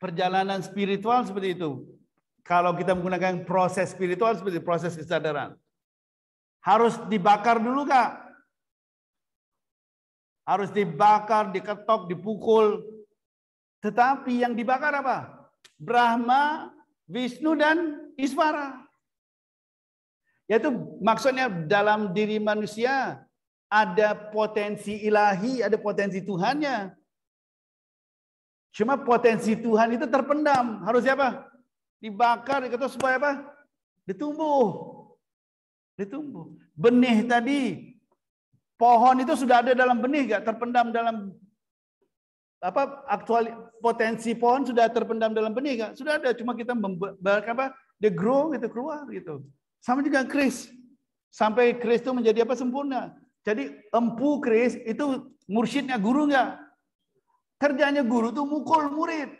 B: Perjalanan spiritual seperti itu. Kalau kita menggunakan proses spiritual seperti proses kesadaran. Harus dibakar dulu Kak. Harus dibakar, diketok, dipukul. Tetapi yang dibakar apa? Brahma, Wisnu, dan Iswara. Yaitu maksudnya dalam diri manusia ada potensi ilahi, ada potensi Tuhannya. Cuma potensi Tuhan itu terpendam. Harus apa? Dibakar, diketok supaya apa? Ditumbuh. Ditumbuh. Benih tadi, pohon itu sudah ada dalam benih, gak terpendam dalam apa? Potensi pohon sudah terpendam dalam benih, gak? Sudah ada, cuma kita membakar apa? Dia grow, itu keluar gitu. Sama juga keris. Sampai keris itu menjadi apa? Sempurna. Jadi empu keris itu mursyidnya guru enggak? Kerjanya guru itu mukul murid.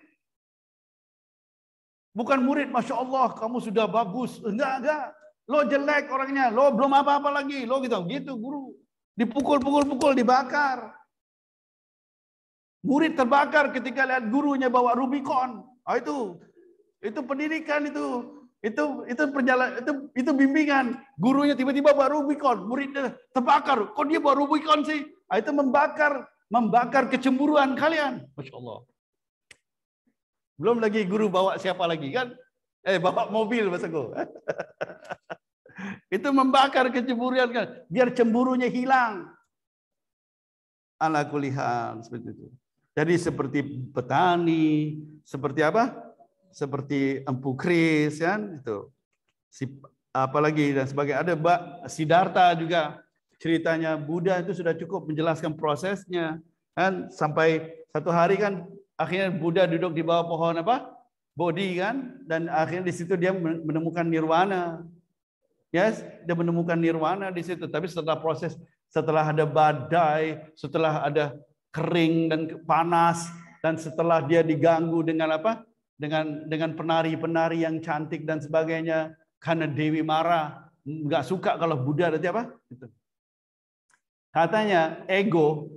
B: Bukan murid, Masya Allah, kamu sudah bagus. Enggak. Lo jelek orangnya, lo belum apa-apa lagi. Lo gitu guru. Dipukul-pukul, dibakar. Murid terbakar ketika lihat gurunya bawa Rubicon. Itu pendidikan itu. Itu perjalanan, itu bimbingan. Gurunya tiba-tiba bawa Rubicon, muridnya terbakar. Kok dia bawa Rubicon sih? Itu membakar kecemburuan kalian. Masya Allah. Belum lagi guru bawa siapa lagi kan? Bawa mobil maksudku. Itu membakar kecemburuan kan, biar cemburunya hilang. Ala kulli hal seperti itu. Jadi seperti petani, seperti apa? Seperti empu keris kan itu. Apalagi dan sebagainya. Ada Siddhartha juga. ceritanya Buddha itu sudah cukup menjelaskan prosesnya. Kan sampai satu hari kan akhirnya Buddha duduk di bawah pohon apa? Bodhi kan, dan akhirnya di situ dia menemukan nirwana. Yes, dia menemukan nirwana di situ. Tapi setelah proses, setelah ada badai, setelah ada kering dan panas, dan setelah dia diganggu dengan apa? Dengan penari-penari yang cantik dan sebagainya, karena Dewi marah, nggak suka kalau Buddha ada apa? Gitu. Katanya ego,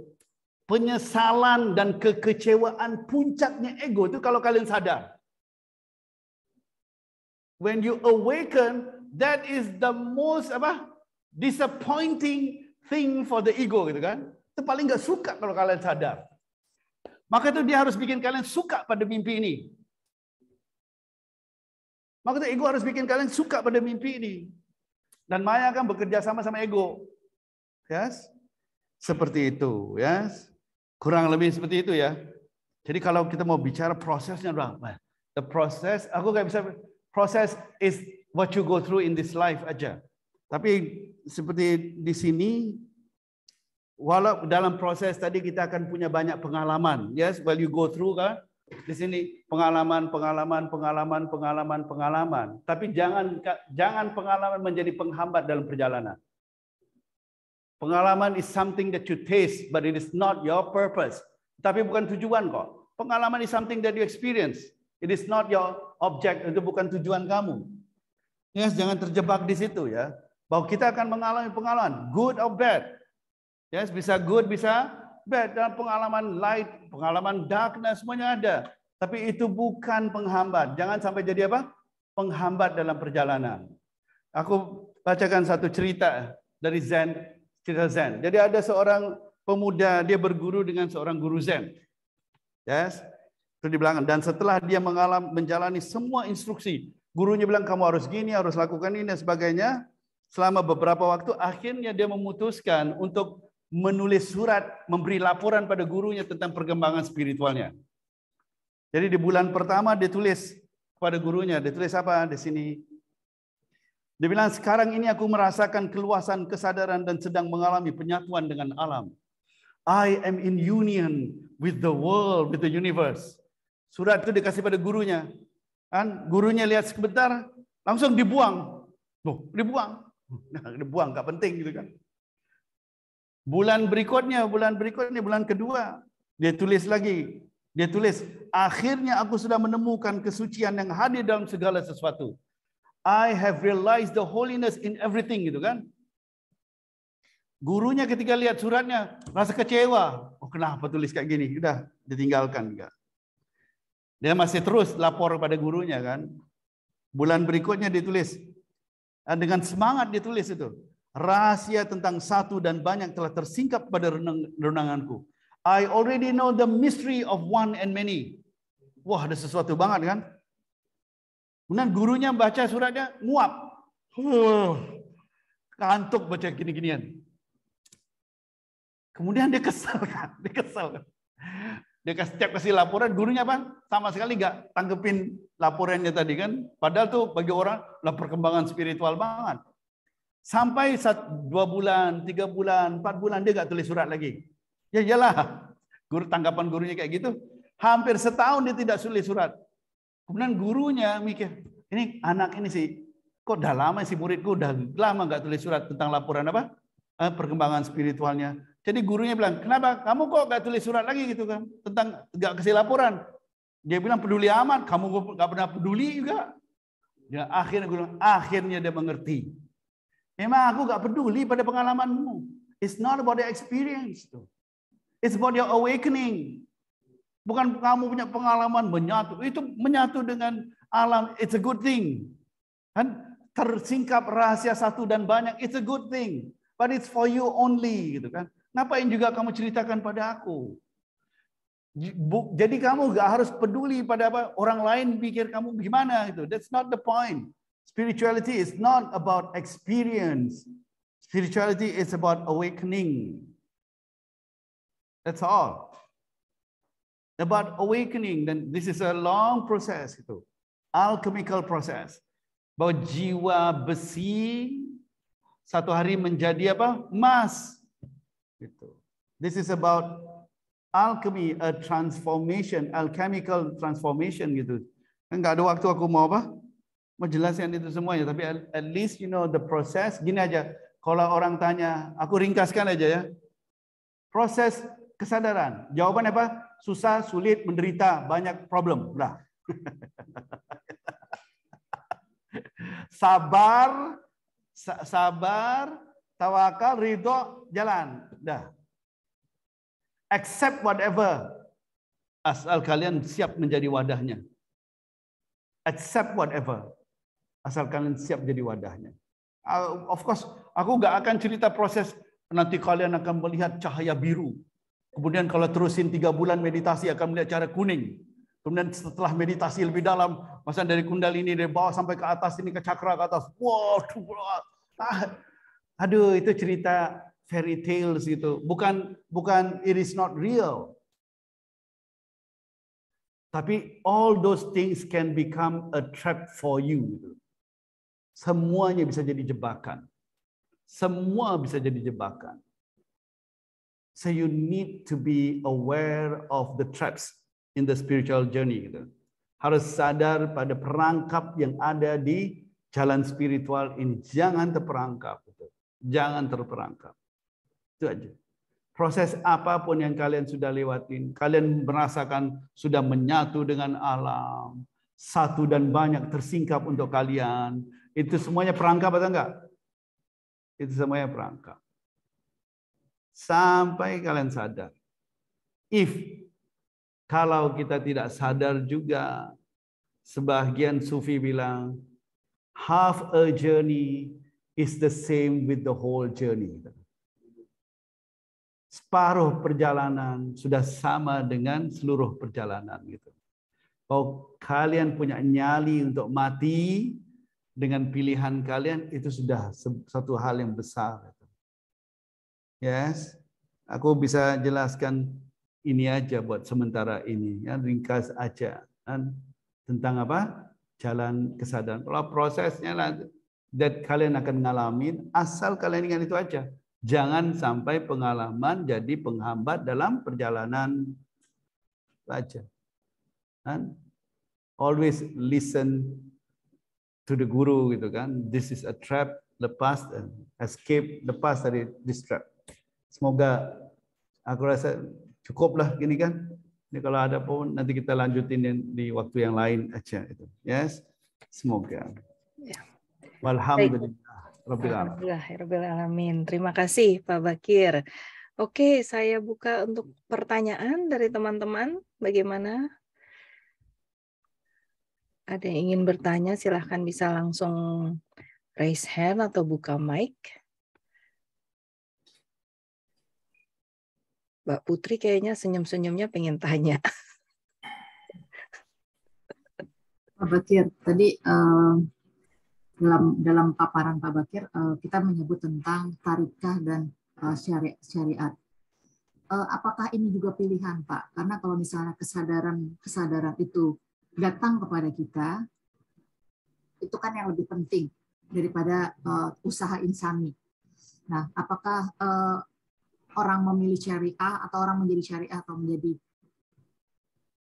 B: penyesalan dan kekecewaan, puncaknya ego itu kalau kalian sadar. When you awaken, that is the most disappointing thing for the ego, gitu kan? Itu paling nggak suka kalau kalian sadar. Maka itu dia harus bikin kalian suka pada mimpi ini. Maka itu ego harus bikin kalian suka pada mimpi ini. Dan Maya akan bekerja sama ego. Yes? Seperti itu, yes. Kurang lebih seperti itu ya. Jadi kalau kita mau bicara prosesnya, the process, aku nggak bisa, proses is what you go through in this life aja. Tapi seperti di sini, walau dalam proses tadi kita akan punya banyak pengalaman, yes, while you go through kan, di sini pengalaman. Tapi jangan pengalaman menjadi penghambat dalam perjalanan. Pengalaman is something that you taste, but it is not your purpose. Tapi bukan tujuan kok. Pengalaman is something that you experience. It is not your object. Itu bukan tujuan kamu. Yes, jangan terjebak di situ ya. Bahwa kita akan mengalami pengalaman, good or bad. Yes, bisa good, bisa bad. Dalam pengalaman light, pengalaman darkness, semuanya ada. Tapi itu bukan penghambat. Jangan sampai jadi apa? Penghambat dalam perjalanan. Aku bacakan satu cerita dari Zen. Cerita Zen. Jadi ada seorang pemuda, dia berguru dengan seorang guru Zen. Yes. Itu di belakang. Dan setelah dia menjalani semua instruksi, gurunya bilang kamu harus gini, harus lakukan ini dan sebagainya. Selama beberapa waktu, akhirnya dia memutuskan untuk menulis surat, memberi laporan pada gurunya tentang perkembangan spiritualnya. Jadi di bulan pertama dia tulis kepada gurunya, dia tulis apa di sini? Dia bilang, sekarang ini aku merasakan keluasan kesadaran dan sedang mengalami penyatuan dengan alam. I am in union with the world, with the universe. Surat itu dikasih pada gurunya. Kan gurunya lihat sebentar, langsung dibuang. Dibuang. Nah, dibuang, nggak penting gitu kan. Bulan berikutnya, bulan kedua, dia tulis lagi. Dia tulis, akhirnya aku sudah menemukan kesucian yang hadir dalam segala sesuatu. I have realized the holiness in everything, gitu kan. Gurunya ketika lihat suratnya rasa kecewa. Oh, kenapa tulis kayak gini? Udah ditinggalkan enggak. Dia masih terus lapor pada gurunya kan. Bulan berikutnya ditulis. Dengan semangat ditulis itu. Rahasia tentang satu dan banyak telah tersingkap pada renunganku. I already know the mystery of one and many. Wah, ada sesuatu banget kan. Kemudian gurunya baca suratnya, nguap. Kantuk baca gini-ginian. Kemudian dia kesal kan. Dia setiap kasih laporan, gurunya apa? Sama sekali nggak tanggepin laporannya tadi kan. Padahal tuh bagi orang lah perkembangan spiritual banget. Sampai 2 bulan, 3 bulan, 4 bulan dia nggak tulis surat lagi. Ya iyalah, tanggapan gurunya kayak gitu. Hampir setahun dia tidak tulis surat. Kemudian gurunya mikir, ini anak ini sih, kok udah lama sih muridku, udah lama nggak tulis surat tentang laporan apa? Perkembangan spiritualnya. Jadi gurunya bilang, kenapa kamu kok nggak tulis surat lagi gitu kan? Tentang nggak kasih laporan. Dia bilang peduli amat, kamu nggak pernah peduli juga. Ya, akhirnya dia mengerti. Memang aku nggak peduli pada pengalamanmu. It's not about the experience. It's about your awakening. Bukan kamu punya pengalaman menyatu. Itu menyatu dengan alam. It's a good thing. Kan tersingkap rahasia satu dan banyak. It's a good thing. But it's for you only. Gitu kan. Ngapain juga kamu ceritakan pada aku? Jadi kamu gak harus peduli pada apa orang lain pikir kamu gimana. Gitu. That's not the point. Spirituality is not about experience. Spirituality is about awakening. That's all. About awakening, dan this is a long process itu, alchemical process. Bahwa jiwa besi satu hari menjadi apa? Emas. Gitu. This is about alchemy, a transformation, alchemical transformation gitu. Enggak ada waktu aku mau apa? Mau jelasin itu semuanya, tapi at least you know the process. Gini aja, kalau orang tanya, aku ringkaskan aja ya. Proses kesadaran. Jawaban apa? Susah, sulit, menderita, banyak problem. Udah. Sabar, tawakal, ridho, jalan. Dah. Accept whatever. Asal kalian siap menjadi wadahnya. Accept whatever. Asal kalian siap jadi wadahnya. Of course, aku nggak akan cerita proses nanti kalian akan melihat cahaya biru. Kemudian kalau terusin 3 bulan meditasi akan melihat cahaya kuning. Kemudian setelah meditasi lebih dalam, masa dari kundalini dari bawah sampai ke atas ini ke cakra ke atas. Wow, aduh itu cerita fairy tales itu. Bukan it is not real. Tapi all those things can become a trap for you. Semuanya bisa jadi jebakan. Semua bisa jadi jebakan. So you need to be aware of the traps in the spiritual journey. Gitu. Harus sadar pada perangkap yang ada di jalan spiritual ini. Jangan terperangkap. Gitu. Jangan terperangkap. Itu aja. Proses apapun yang kalian sudah lewatin, kalian merasakan sudah menyatu dengan alam, satu dan banyak tersingkap untuk kalian. Itu semuanya perangkap atau enggak? Itu semuanya perangkap. Sampai kalian sadar. Kalau kita tidak sadar juga, sebagian sufi bilang, half a journey is the same with the whole journey. Separuh perjalanan sudah sama dengan seluruh perjalanan gitu. Kalau kalian punya nyali untuk mati dengan pilihan kalian, itu sudah satu hal yang besar. Yes, aku bisa jelaskan ini aja buat sementara ini, ya, ringkas aja kan, tentang apa? Jalan kesadaran. Kalau prosesnya lah, that kalian akan ngalamin, asal kalian ingat itu aja. Jangan sampai pengalaman jadi penghambat dalam perjalanan saja. Kan? Always listen to the guru gitu kan. This is a trap, lepas dan escape, lepas dari this trap. Semoga aku rasa cukuplah gini kan. Ini kalau ada pun nanti kita lanjutin di waktu yang lain aja itu. Yes. Semoga.
A: Ya.
B: Alhamdulillah.
A: Rabbil alamin. Terima kasih Pak Bakir. Oke, saya buka untuk pertanyaan dari teman-teman. Bagaimana? Ada yang ingin bertanya, silahkan bisa langsung raise hand atau buka mic. Mbak Putri kayaknya senyum-senyumnya pengen tanya.
C: Pak Bakir, tadi dalam paparan Pak Bakir kita menyebut tentang tarikah dan syariat. Apakah ini juga pilihan, Pak? Karena kalau misalnya kesadaran itu datang kepada kita, itu kan yang lebih penting daripada usaha insani. Nah, apakah orang memilih syariah atau orang menjadi syariah atau menjadi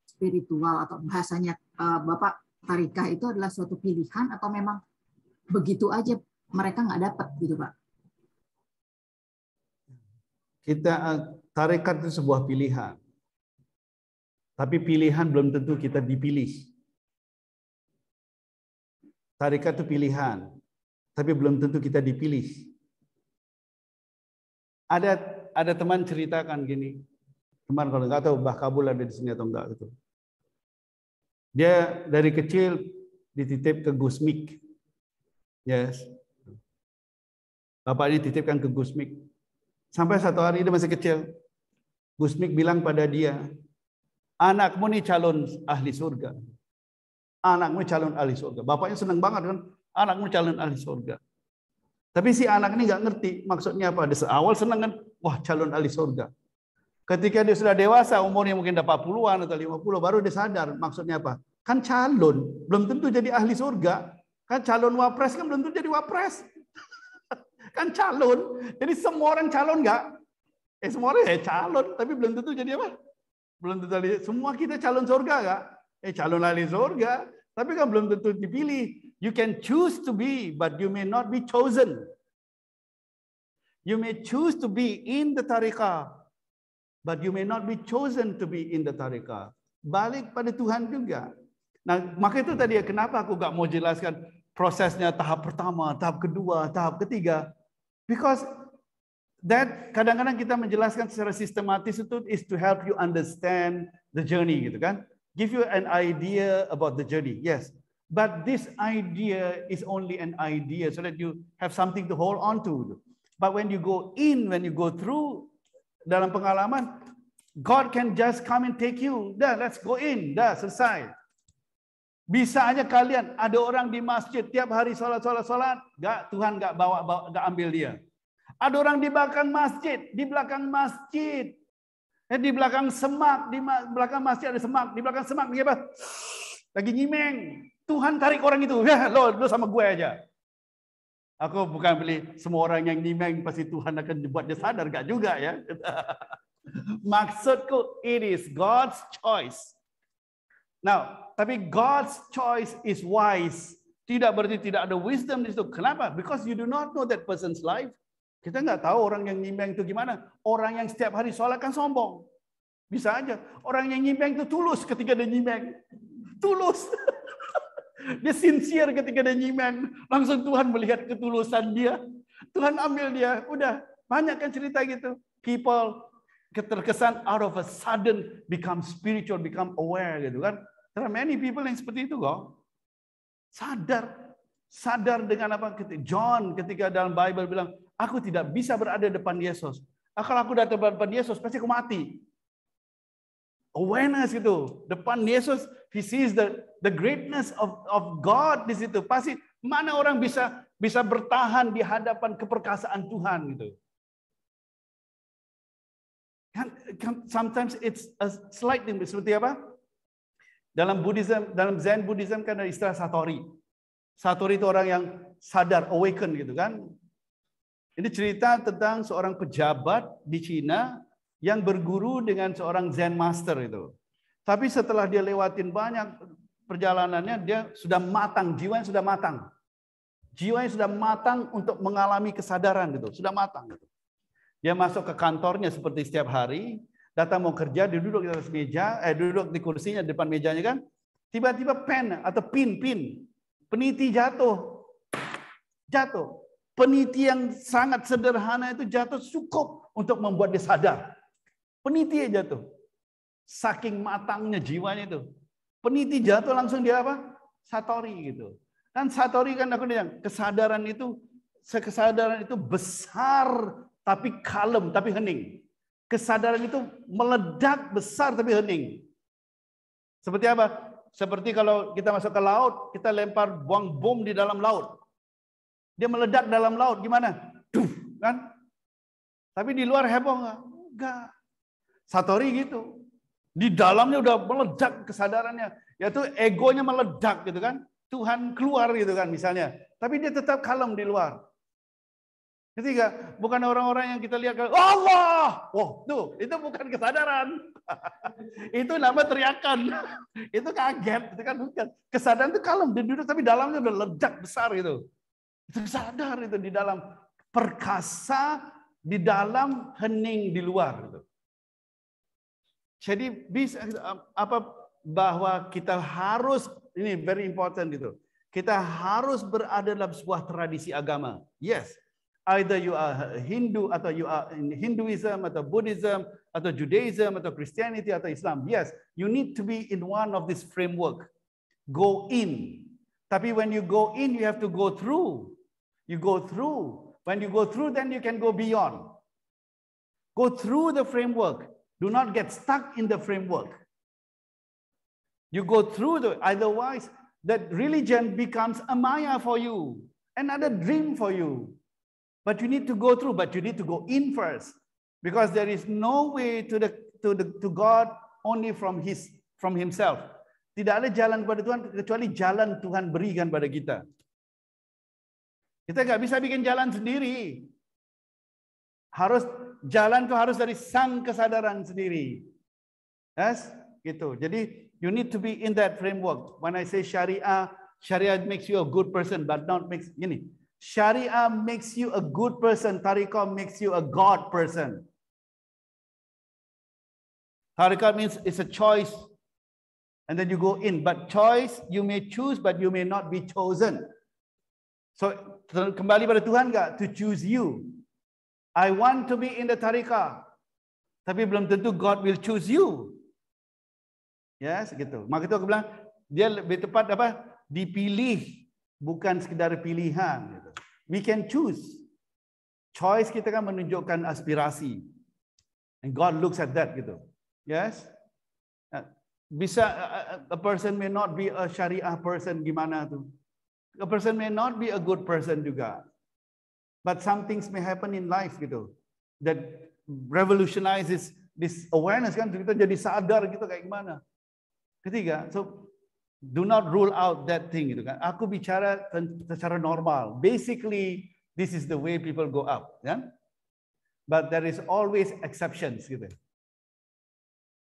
C: spiritual atau bahasanya Bapak tarikah itu adalah suatu pilihan atau memang begitu aja mereka nggak dapat gitu Pak?
B: Tarekat itu sebuah pilihan. Tapi pilihan belum tentu kita dipilih. Tarekat itu pilihan, tapi belum tentu kita dipilih. Ada teman ceritakan gini. Teman kalau nggak tahu Mbah Kabul ada di sini atau enggak gitu. Dia dari kecil dititip ke Gusmik. Yes. Bapaknya titipkan ke Gusmik. Sampai satu hari dia masih kecil. Gusmik bilang pada dia, anakmu nih calon ahli surga. Anakmu calon ahli surga. Bapaknya senang banget kan, anakmu calon ahli surga. Tapi si anak ini nggak ngerti maksudnya apa. Dia awal senang kan, wah calon ahli surga. Ketika dia sudah dewasa, umurnya mungkin udah 40-an atau 50, baru dia sadar maksudnya apa. Kan calon, belum tentu jadi ahli surga. Kan calon wapres kan belum tentu jadi wapres. Kan calon. Jadi semua orang calon nggak? Semua orang calon, tapi belum tentu jadi apa? Belum tentu. Semua kita calon surga nggak? Calon ahli surga, tapi kan belum tentu dipilih. You can choose to be, but you may not be chosen. You may choose to be in the tariqah, but you may not be chosen to be in the tariqah. Balik pada Tuhan juga. Nah, maka itu tadi kenapa aku nggak mau jelaskan prosesnya tahap pertama, tahap kedua, tahap ketiga. Because that kadang-kadang kita menjelaskan secara sistematis itu is to help you understand the journey gitu kan. Give you an idea about the journey. Yes. But this idea is only an idea so that you have something to hold on to. But when you go in, when you go through dalam pengalaman, God can just come and take you. Dah, let's go in. Dah, selesai. Bisa aja kalian ada orang di masjid tiap hari salat, Tuhan nggak nggak ambil dia. Ada orang di belakang masjid, di belakang semak, di belakang masjid ada semak, di belakang semak dia apa? Lagi nyimeng. Tuhan tarik orang itu. Ya, lo sama gue aja. Aku bukan beli semua orang yang nyimeng pasti Tuhan akan buat dia sadar, gak juga ya. Maksudku, it is God's choice. Now, tapi God's choice is wise. Tidak berarti tidak ada wisdom di situ. Kenapa? Because you do not know that person's life. Kita nggak tahu orang yang nyimeng itu gimana. Orang yang setiap hari sholat kan sombong. Bisa aja. Orang yang nyimeng itu tulus ketika dia nyimeng. Tulus. Dia sincere ketika dia nyimeng. Langsung Tuhan melihat ketulusan dia. Tuhan ambil dia. Udah. Banyak kan cerita gitu. People terkesan out of a sudden become spiritual, become aware gitu kan. There are many people yang seperti itu kok. Sadar dengan apa? John ketika dalam Bible bilang, aku tidak bisa berada depan Yesus. Kalau aku datang depan Yesus pasti aku mati. Awareness gitu. Depan Yesus, he sees the greatness of God di situ. Pasti mana orang bisa bertahan di hadapan keperkasaan Tuhan gitu. Sometimes it's a slight thing. Seperti apa? Dalam Buddhism, dalam Zen Buddhism kan ada istilah satori. Satori itu orang yang sadar, awaken gitu kan. Ini cerita tentang seorang pejabat di Cina yang berguru dengan seorang Zen master itu. Tapi setelah dia lewatin banyak perjalanannya, dia sudah matang, jiwanya sudah matang. Jiwanya sudah matang untuk mengalami kesadaran gitu, sudah matang gitu. Dia masuk ke kantornya seperti setiap hari, datang mau kerja, dia duduk di atas meja, duduk di kursinya depan mejanya kan, tiba-tiba pen atau pin, peniti jatuh. Peniti yang sangat sederhana itu jatuh cukup untuk membuat dia sadar. Peniti yang jatuh. Saking matangnya jiwanya itu. Peniti jatuh langsung dia apa? Satori gitu. Dan satori kan aku bilang, kesadaran itu besar tapi kalem, tapi hening. Kesadaran itu meledak besar tapi hening. Seperti apa? Seperti kalau kita masuk ke laut, kita buang bom di dalam laut. Dia meledak dalam laut, gimana? Duh, kan? Tapi di luar heboh nggak? Enggak. Satori gitu. Di dalamnya udah meledak kesadarannya. Yaitu egonya meledak gitu kan. Tuhan keluar gitu kan misalnya. Tapi dia tetap kalem di luar. Ketiga, bukan orang-orang yang kita lihat, Allah! Oh, tuh, itu bukan kesadaran. Itu nama teriakan. Itu kaget, itu kan bukan. Kesadaran itu kalem, dia duduk tapi dalamnya udah ledak besar itu. Itu sadar itu di dalam perkasa, di dalam hening di luar gitu. Jadi bisa bahwa kita harus, ini very important gitu. Kita harus berada dalam sebuah tradisi agama. Yes. Either you are Hindu atau you are in Hinduism atau Buddhism atau Judaism atau Christianity atau Islam. Yes, you need to be in one of this framework. Go in. Tapi when you go in, you have to go through. You go through. When you go through, then you can go beyond. Go through the framework. Do not get stuck in the framework. You go through otherwise that religion becomes a maya for you, another dream for you. But you need to go through, but you need to go in first, because there is no way to God only from Himself. Tidak ada jalan kepada Tuhan kecuali jalan Tuhan berikan pada kita. Kita nggak bisa bikin jalan sendiri. Jalan itu harus dari sang kesadaran sendiri. Yes, gitu. Jadi you need to be in that framework. When I say Syariah, Syariah makes you a good person, but not makes gini. Syariah makes you a good person. Tariqah makes you a God person. Tariqah means it's a choice, and then you go in. But choice, you may choose, but you may not be chosen. So kembali pada Tuhan nggak to choose you. I want to be in the tariqah, tapi belum tentu God will choose you. Yes, gitu. Maka itu aku bilang dia lebih tepat apa? Dipilih, bukan sekedar pilihan. Gitu. We can choose. Choice kita kan menunjukkan aspirasi, and God looks at that gitu. Yes. Bisa a person may not be a Syariah person, gimana tuh? A person may not be a good person juga. But some things may happen in life gitu. That revolutionizes this awareness kan. Kita jadi sadar gitu kayak gimana. Ketiga, so do not rule out that thing gitu kan. Aku bicara secara normal. Basically, this is the way people go up. Kan? But there is always exceptions gitu.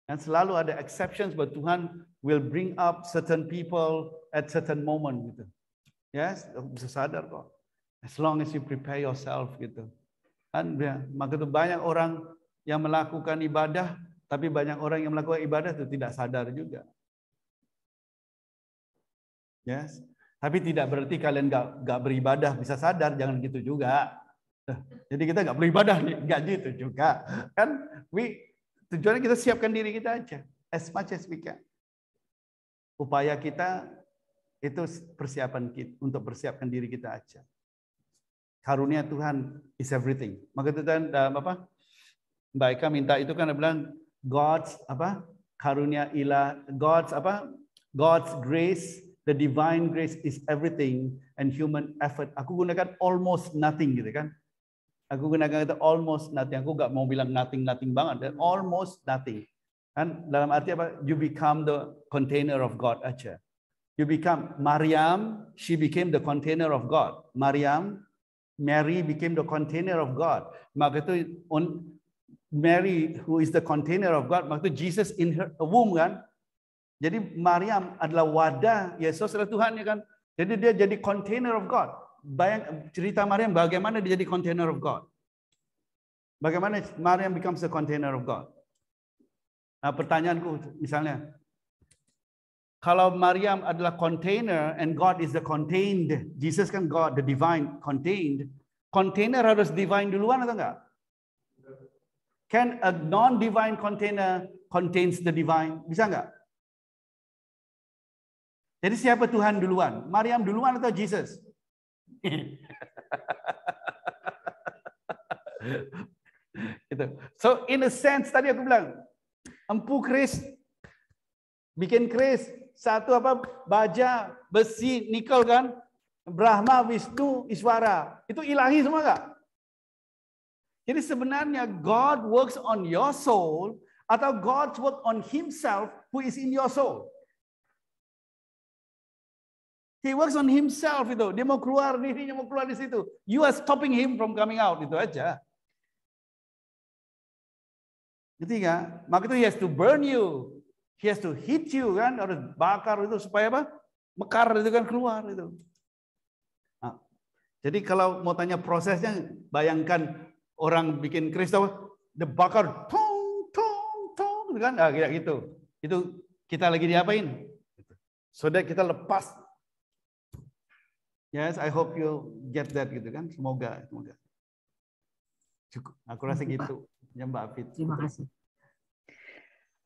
B: Dan selalu ada exceptions, but Tuhan will bring up certain people at certain moment gitu. Yes, bisa sadar kok. As long as you prepare yourself gitu. Kan maka itu banyak orang yang melakukan ibadah, tapi banyak orang yang melakukan ibadah itu tidak sadar juga. Yes. Tapi tidak berarti kalian nggak beribadah bisa sadar, jangan gitu juga. Jadi kita nggak beribadah nih, nggak gitu juga. Kan tujuannya kita siapkan diri kita aja, as much as we can. Upaya kita itu persiapan kita untuk persiapkan diri kita aja. Karunia Tuhan is everything. Maka itu kan apa? Mbak Eka minta itu kan bilang God's apa? Karunia ilah, God's grace, the divine grace is everything, and human effort. Aku gunakan almost nothing gitu kan. Aku gunakan kata almost nothing. Aku nggak mau bilang nothing banget. Almost nothing. Kan dalam arti apa? You become the container of God aja. You become Maryam. She became the container of God. Mary became the container of God. Maka itu Mary who is the container of God. Maka itu Jesus in her womb kan. Jadi Maryam adalah wadah Yesus adalah Tuhan ya kan. Jadi dia jadi container of God. Bayang cerita Maryam bagaimana dia jadi container of God. Bagaimana Maryam becomes the container of God. Nah, pertanyaanku misalnya, kalau Maryam adalah container and God is the contained, Jesus kan God, the divine contained, container harus divine duluan atau enggak? Can a non-divine container contains the divine? Bisa enggak? Jadi siapa Tuhan duluan? Maryam duluan atau Jesus? Gitu. So in a sense tadi aku bilang empu keris, bikin keris satu apa baja besi nikel kan, Brahma, Wisnu, Iswara itu ilahi semua enggak? Jadi sebenarnya God works on your soul atau God works on Himself who is in your soul. He works on himself itu. Dia mau keluar, dirinya mau keluar di situ. You are stopping him from coming out. Itu aja. Ketiga, maka itu he has to burn you. He has to hit you kan. Harus bakar itu supaya apa? Mekar itu kan keluar itu. Nah, jadi kalau mau tanya prosesnya, bayangkan orang bikin keris dia bakar, tong, kan? Kayak gitu. Itu kita lagi diapain? So that kita lepas. Yes, I hope you get that gitu kan. Semoga. Cukup. Aku rasa gitu. Ya Mbak Afid.
C: Terima kasih.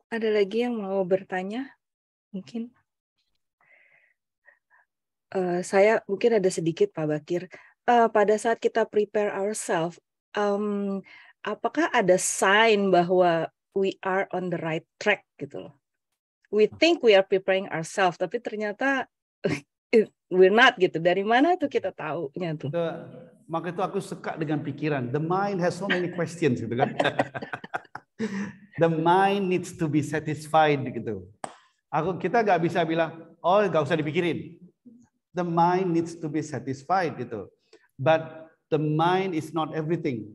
A: Ada lagi yang mau bertanya? Mungkin. Saya mungkin ada sedikit Pak Bakir. Pada saat kita prepare ourselves, apakah ada sign bahwa we are on the right track gitu loh? We think we are preparing ourselves, tapi ternyata we're not gitu. Dari mana tuh kita taunya tuh?
B: Maka itu aku suka dengan pikiran. The mind has so many questions gitu kan. The mind needs to be satisfied gitu. Kita nggak bisa bilang, oh nggak usah dipikirin. The mind needs to be satisfied gitu. but the mind is not everything.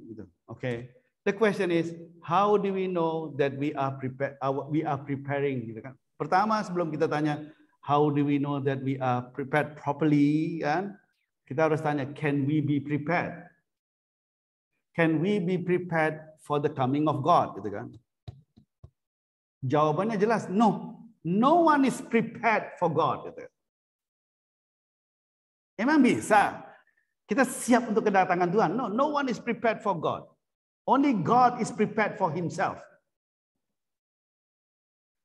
B: Okay. The question is, how do we know that we are prepared? We are preparing. Gitu kan? Pertama, sebelum kita tanya, how do we know that we are prepared properly? Kan? Kita harus tanya, can we be prepared? Can we be prepared for the coming of God? Gitu kan? Jawabannya jelas, no. No one is prepared for God. Gitu. Emang bisa? Kita siap untuk kedatangan Tuhan? No, no one is prepared for God. Only God is prepared for himself.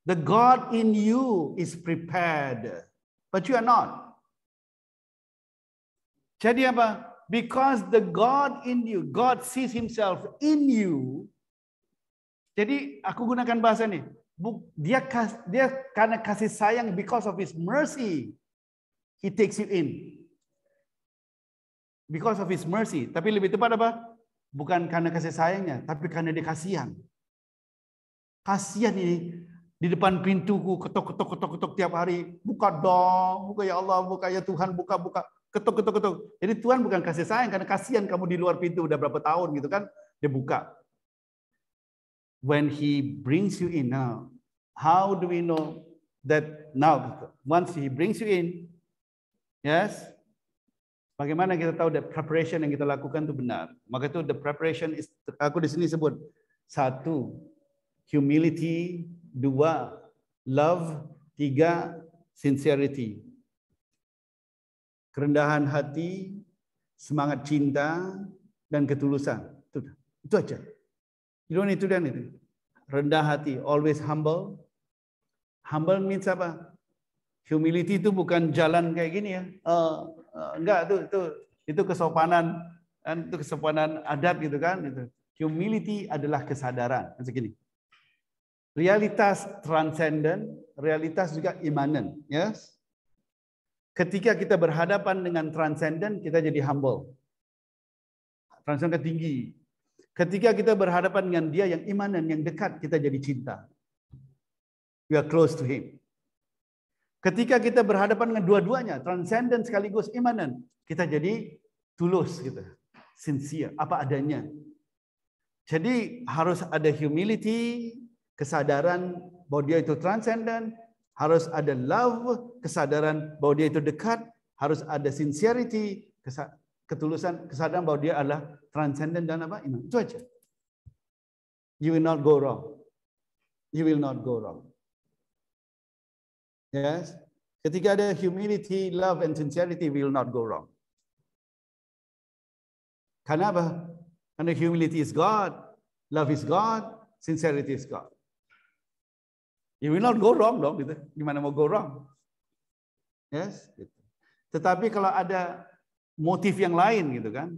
B: The God in you is prepared, but you are not. Jadi apa? Because the God in you, God sees himself in you. Jadi aku gunakan bahasa ini. Dia karena kasih sayang, because of his mercy, he takes you in. Because of his mercy. Tapi lebih tepat apa? Bukan karena kasih sayangnya, tapi karena dia kasihan. Kasihan ini di depan pintuku, ketok tiap hari. Buka dong, buka ya Allah, buka ya Tuhan, buka. Ketok. Jadi Tuhan bukan kasih sayang, karena kasihan kamu di luar pintu udah berapa tahun gitu kan. Dia buka. When he brings you in now, how do we know that now, once he brings you in, yes, bagaimana kita tahu that preparation yang kita lakukan itu benar? Maka itu the preparation is, aku di sini sebut 1, humility, 2, love, 3, sincerity. Kerendahan hati, semangat cinta, dan ketulusan. Itu aja. You don't need to do anything. Rendah hati, always humble. Humble means apa? Humility itu bukan jalan kayak gini ya. Enggak, itu kesopanan, dan itu kesopanan adat gitu kan. Itu. Humility adalah kesadaran. Segini. Realitas transcendent, realitas juga imanen. Yes? Ketika kita berhadapan dengan transcendent, kita jadi humble. Transcendent tinggi. Ketika kita berhadapan dengan dia yang imanen, yang dekat, kita jadi cinta. We are close to him. Ketika kita berhadapan dengan dua-duanya, transcendent sekaligus imanen, kita jadi tulus gitu. Sincere, apa adanya. Jadi harus ada humility, kesadaran bahwa dia itu transcendent, harus ada love, kesadaran bahwa dia itu dekat, harus ada sincerity, ketulusan, kesadaran bahwa dia adalah transcendent dan apa? Iman. Itu aja. You will not go wrong. You will not go wrong. Yes. Ketika ada humility, love, and sincerity, we will not go wrong. Karena apa? Karena humility is God, love is God, sincerity is God. You will not go wrong dong, gitu. Gimana mau go wrong? Yes. Gitu. Tetapi kalau ada motif yang lain, gitu kan?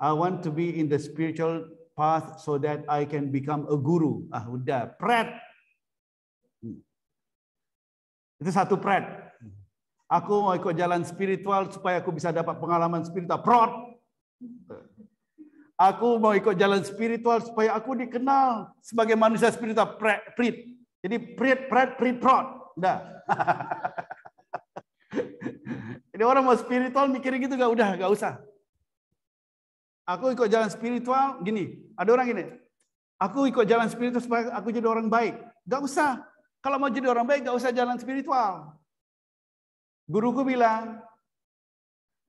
B: I want to be in the spiritual path so that I can become a guru. Udah, pret. Itu satu pret. Aku mau ikut jalan spiritual supaya aku bisa dapat pengalaman spiritual. Prot. Aku mau ikut jalan spiritual supaya aku dikenal sebagai manusia spiritual. Prit. Jadi prit, prot. Udah. Jadi orang mau spiritual mikirin gitu gak usah. Aku ikut jalan spiritual gini. Ada orang gini. Aku ikut jalan spiritual supaya aku jadi orang baik. Gak usah. Kalau mau jadi orang baik gak usah jalan spiritual. Guruku bilang,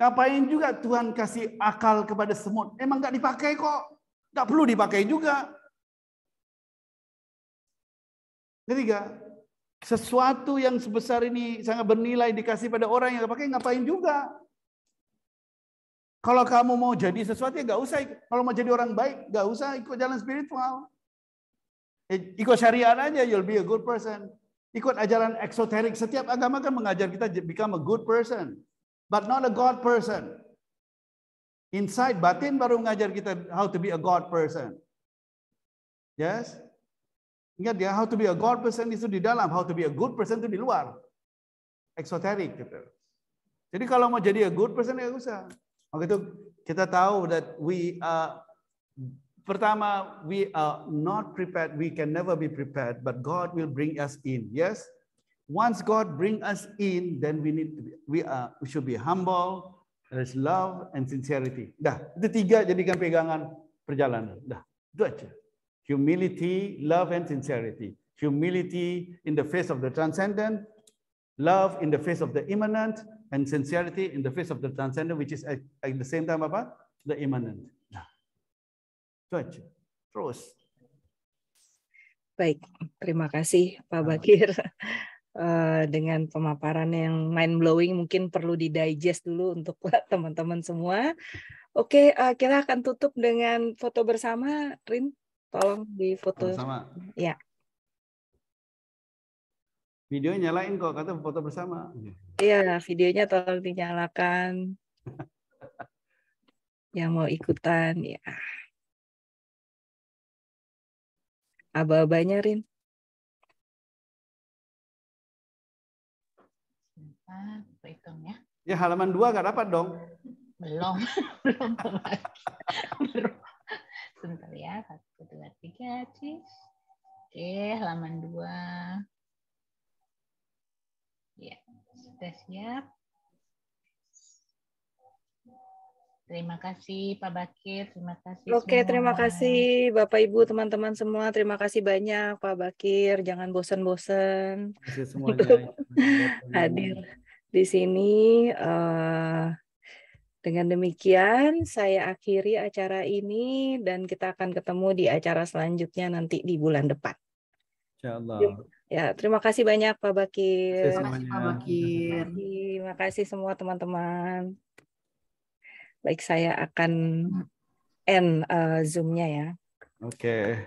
B: ngapain juga Tuhan kasih akal kepada semut? Emang gak dipakai kok. Gak perlu dipakai juga. Ketiga, sesuatu yang sebesar ini sangat bernilai dikasih pada orang yang gak pakai, ngapain juga? Kalau kamu mau jadi sesuatu ya gak usah. Kalau mau jadi orang baik, gak usah ikut jalan spiritual. Ikut syariat aja, you'll be a good person. Ikut ajaran eksoterik. Setiap agama kan mengajar kita become a good person, but not a God person. Inside batin baru mengajar kita how to be a God person. Yes. Ingat ya, how to be a God person itu di dalam, how to be a good person itu di luar. Eksoterik gitu. Jadi kalau mau jadi a good person ya usah. Maka itu kita tahu that we are, pertama, we are not prepared. We can never be prepared, but God will bring us in. Yes. Once God bring us in, then we should be humble. There's love and sincerity. Dah, itu 3 jadikan pegangan perjalanan. Dah, itu aja. Humility, love and sincerity. Humility in the face of the transcendent, love in the face of the immanent, and sincerity in the face of the transcendent, which is at the same time apa? The immanent. Nah, itu aja. Terus.
A: Baik, terima kasih Pak Bakir. Dengan pemaparan yang mind blowing, mungkin perlu di digest dulu untuk teman-teman semua. Oke, kita akan tutup dengan foto bersama. Rin, tolong di foto
B: bersama.
A: Ya.
B: Video nyalain kok, kata foto bersama.
A: Iya, videonya tolong dinyalakan. Yang mau ikutan, ya. Aba-abanya, Rin.
D: Hitung ya.
B: Ya, halaman 2 nggak dapat dong.
D: Belum. Belum. Sebentar ya. 1, 2, 3, cheese. Oke, halaman 2. Ya, sudah siap. Terima kasih Pak Bakir, terima kasih
A: Oke,
D: semua.
A: terima kasih Bapak Ibu, teman-teman semua. Terima kasih banyak Pak Bakir. Jangan bosan-bosan
B: untuk
A: hadir di sini. Dengan demikian, saya akhiri acara ini dan kita akan ketemu di acara selanjutnya nanti di bulan depan.
B: Insyaallah.
A: Ya, terima kasih banyak Pak Bakir.
C: Terima kasih Pak Bakir.
A: Terima kasih semua teman-teman. Baik, saya akan end Zoom-nya ya.
B: Oke.